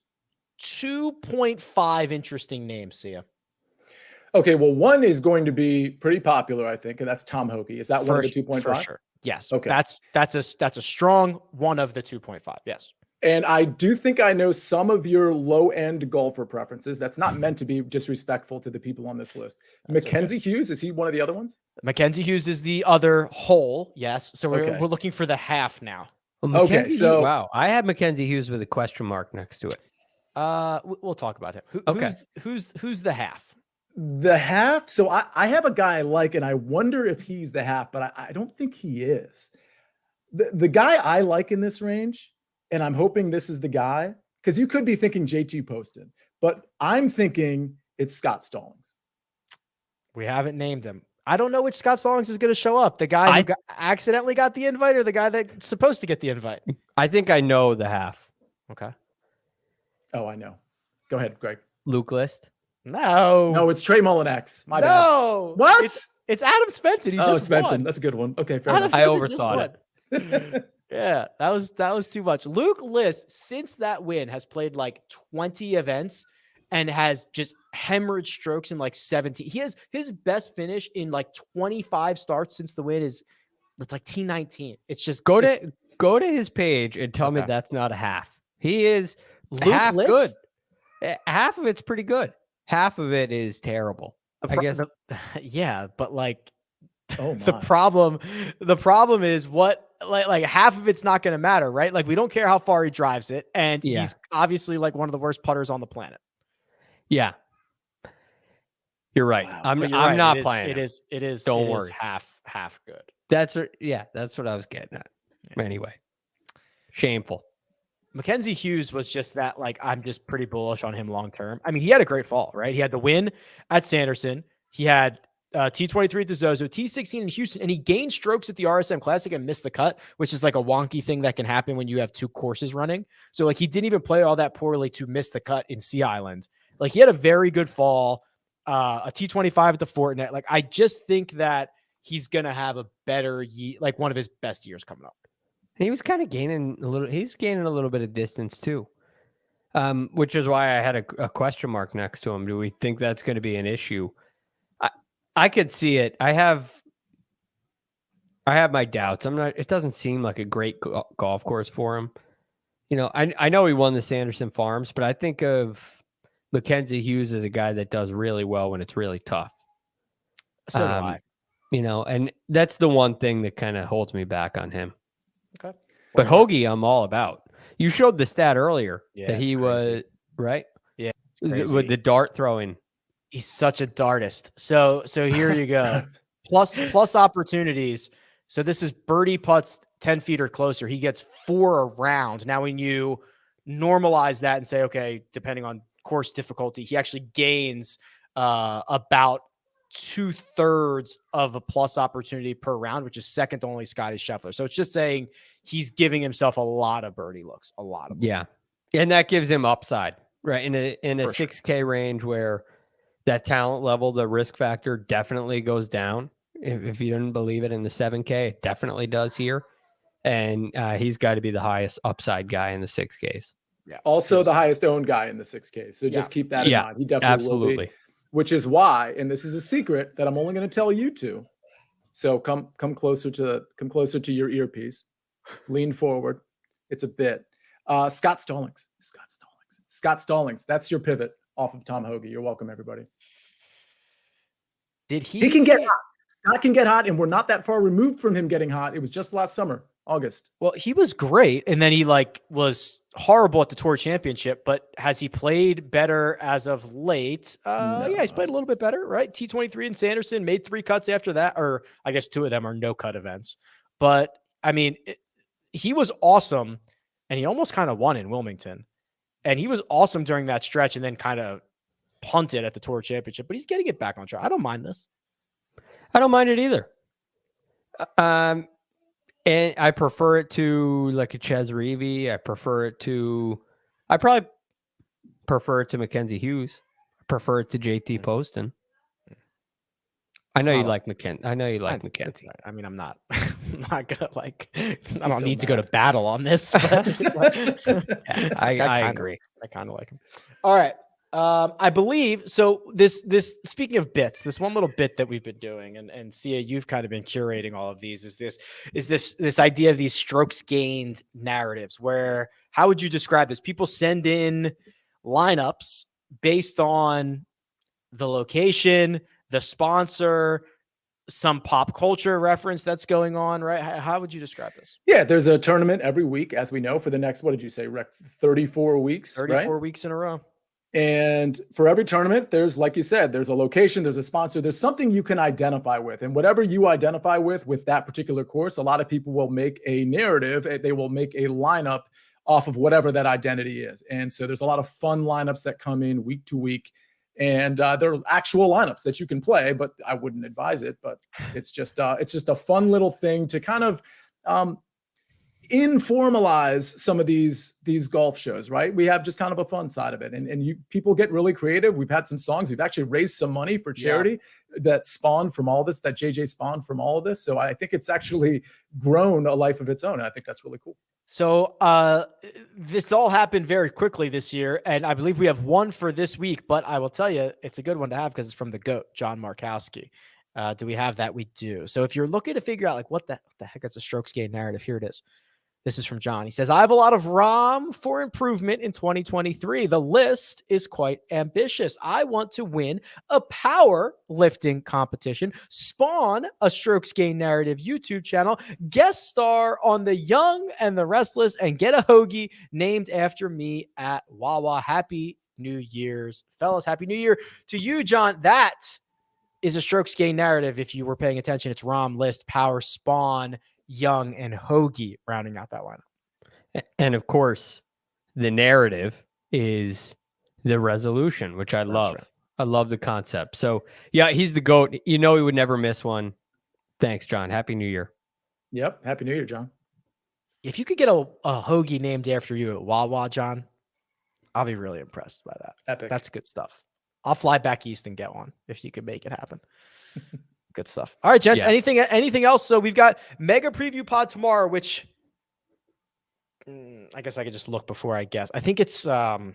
2.5 interesting names, Sia. Okay, well, one is going to be pretty popular, I think, and that's Tom Hoagie. Is that one of the 2.5? For sure. Yes. Okay. That's a strong one of the 2.5. Yes. And I do think I know some of your low-end golfer preferences. That's not meant to be disrespectful to the people on this list. That's Mackenzie Hughes, is he one of the other ones? Mackenzie Hughes is the other whole. Yes. So we're looking for the half now. Well, Okay, so wow, I had Mackenzie Hughes with a question mark next to it. We'll talk about him. Okay. Who's the half? the half. So I have a guy I like, and I wonder if he's the half, but I don't think he is. The guy I like in this range, and I'm hoping this is the guy, because you could be thinking JT Poston, but I'm thinking it's Scott Stallings. We haven't named him. I don't know which Scott Stallings is going to show up. The guy who accidentally got the invite, or the guy that's supposed to get the invite? I think I know the half. Okay. Oh, I know. Go ahead, Greg. Luke List. No, it's Trey Mullinax. My bad. What? It's Adam Svensson. He just Svensson. won. That's a good one. Okay, fair Adam enough. I Svensson overthought it. Yeah, that was too much. Luke List, since that win, has played like 20 events and has just hemorrhaged strokes in like 17. He has his best finish in like 25 starts since the win it's like T19. It's just go to his page and tell me that's not a half. He is half good. Half of it's pretty good. Half of it is terrible. I guess. Yeah, but like Oh the problem is what like half of it's not going to matter, right? Like we don't care how far he drives it, and he's obviously like one of the worst putters on the planet. Yeah, you're right. Wow. I'm Right. not playing. It is. Don't it worry. Is half good. That's what I was getting at. Yeah. Anyway, shameful. Mackenzie Hughes was just that. Like I'm just pretty bullish on him long term. I mean, he had a great fall, right? He had the win at Sanderson. He had T23 at the Zozo, T16 in Houston, and he gained strokes at the RSM Classic and missed the cut, which is like a wonky thing that can happen when you have two courses running. So like he didn't even play all that poorly to miss the cut in Sea Island. Like he had a very good fall, a T25 at the Fortinet. Like I just think that he's gonna have a better like one of his best years coming up. And he was kind of gaining a little. He's gaining a little bit of distance too, which is why I had a question mark next to him. Do we think that's going to be an issue? I could see it. I have my doubts. It doesn't seem like a great golf course for him. You know, I know he won the Sanderson Farms, but I think of Mackenzie Hughes as a guy that does really well when it's really tough. So do I. You know, and that's the one thing that kind of holds me back on him. Okay. But Hoagie, I'm all about. You showed the stat earlier that he crazy. Was right. Yeah, with the dart throwing. He's such a dartist. So here you go. plus opportunities. So this is birdie putts 10 feet or closer. He gets 4 around. Now, when you normalize that and say, okay, depending on course difficulty, he actually gains about 2/3 of a plus opportunity per round, which is second to only Scotty Scheffler. So it's just saying he's giving himself a lot of birdie looks, a lot of them. Yeah. And that gives him upside, right? In a For 6K range where that talent level, the risk factor definitely goes down. If you didn't believe it in the 7K, it definitely does here. And he's got to be the highest upside guy in the 6Ks. Yeah. Also the highest owned guy in the 6K. So just keep that in mind. He definitely will be. Which is why, and this is a secret that I'm only going to tell you two. So come closer to your earpiece. Lean forward. It's a bit. Scott Stallings. That's your pivot off of Tom Hoagie. You're welcome, everybody. He can get hot. Scott can get hot, and we're not that far removed from him getting hot. It was just last summer, August. Well, he was great, and then he was horrible at the Tour Championship, but has he played better as of late? No. Yeah, he's played a little bit better, right? T23 and Sanderson made 3 cuts after that, or I guess 2 of them are no-cut events. But, I mean, he was awesome, and he almost kind of won in Wilmington. And he was awesome during that stretch and then kind of punted at the Tour Championship, but he's getting it back on track. I don't mind this. I don't mind it either. And I prefer it to like a Ches Reavie. I probably prefer it to Mackenzie Hughes. I prefer it to JT Poston. I know you like Mackenzie. I know you like Mackenzie. I mean, I'm not gonna I don't need to go to battle on this. But I agree. I kind of like him. All right. I believe so. This speaking of bits, this one little bit that we've been doing, and Sia, you've kind of been curating all of these. Is this idea of these strokes gained narratives? Where how would you describe this? People send in lineups based on the location, the sponsor, some pop culture reference that's going on, right? How would you describe this? Yeah, there's a tournament every week, as we know, for the next, what did you say, Rick? 34 weeks, 34 weeks in a row. And for every tournament, there's, like you said, there's a location, there's a sponsor, there's something you can identify with. And whatever you identify with that particular course, a lot of people will make a narrative. They will make a lineup off of whatever that identity is. And so there's a lot of fun lineups that come in week to week. And they're actual lineups that you can play, but I wouldn't advise it. But it's just a fun little thing to kind of informalize some of these golf shows, right? We have just kind of a fun side of it, and people get really creative. We've had some songs. We've actually raised some money for charity that spawned from all this. That JJ spawned from all of this. So I think it's actually grown a life of its own. And I think that's really cool. So this all happened very quickly this year, and I believe we have one for this week, but I will tell you, it's a good one to have because it's from the GOAT, John Markowski. Do we have that? We do. So if you're looking to figure out like what the heck is a strokes gain narrative, here it is. This is from John. He says, I have a lot of ROM for improvement in 2023. The list is quite ambitious. I want to win a power lifting competition, spawn a strokes gain narrative YouTube channel, guest star on The Young and the Restless, and get a hoagie named after me at Wawa. Happy New Year's, fellas. Happy New Year to you, John. That is a strokes gain narrative. If you were paying attention, it's ROM, list, power, spawn, Young, and hoagie rounding out that lineup. And of course, the narrative is the resolution, which I love. Right. I love the concept. So yeah, he's the GOAT. You know, he would never miss one. Thanks, John. Happy New Year. Yep. Happy New Year, John. If you could get a hoagie named after you at Wawa, John, I'll be really impressed by that. Epic. That's good stuff. I'll fly back east and get one if you could make it happen. Good stuff. All right, gents. Yeah. Anything else? So we've got mega preview pod tomorrow, which I guess I could just look before I guess. I think it's do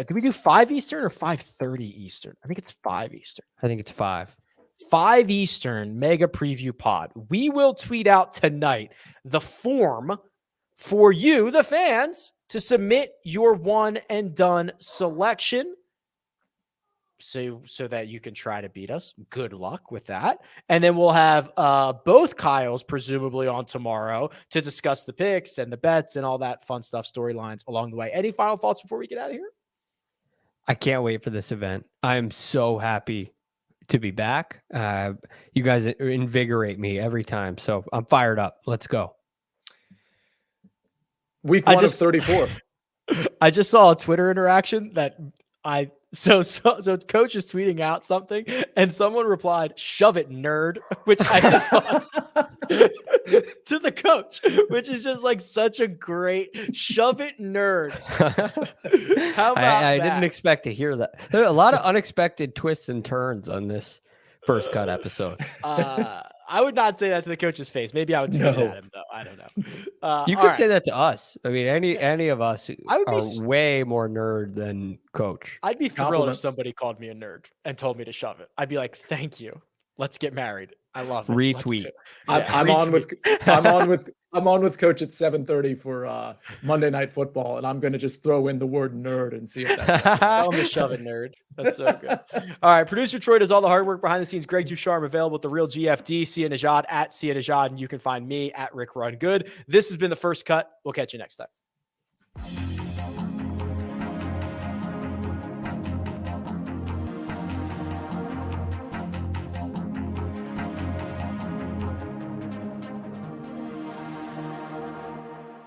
we do 5 Eastern or 5:30 Eastern? I think it's 5 Eastern. I think it's 5. 5 Eastern mega preview pod. We will tweet out tonight the form for you, the fans, to submit your one and done selection. So that you can try to beat us. Good luck with that. And then we'll have both Kyles presumably on tomorrow to discuss the picks and the bets and all that fun stuff, storylines along the way. Any final thoughts before we get out of here? I can't wait for this event. I'm so happy to be back. You guys invigorate me every time. So I'm fired up. Let's go. Week 1 of 34. I just saw a Twitter interaction that So coach is tweeting out something and someone replied, "Shove it, nerd," which I just thought to the coach, which is just like such a great "shove it, nerd." How about I didn't expect to hear that. There are a lot of unexpected twists and turns on this first cut episode. I would not say that to the coach's face. Maybe I would tweet at him though. I don't know. You could say that to us. I mean, any of us are way more nerd than coach. I'd be thrilled if somebody called me a nerd and told me to shove it. I'd be like, "Thank you. Let's get married." I love it. Retweet. I'm on with Coach at 7:30 for Monday Night Football, and I'm going to just throw in the word nerd and see if that's I'm the shove it, nerd. That's so good. All right, producer Troy does all the hard work behind the scenes. Greg DuCharme available at the Real GFD. Sia Nejad at Sia Nejad, and you can find me at Rick Run Good. This has been the first cut. We'll catch you next time.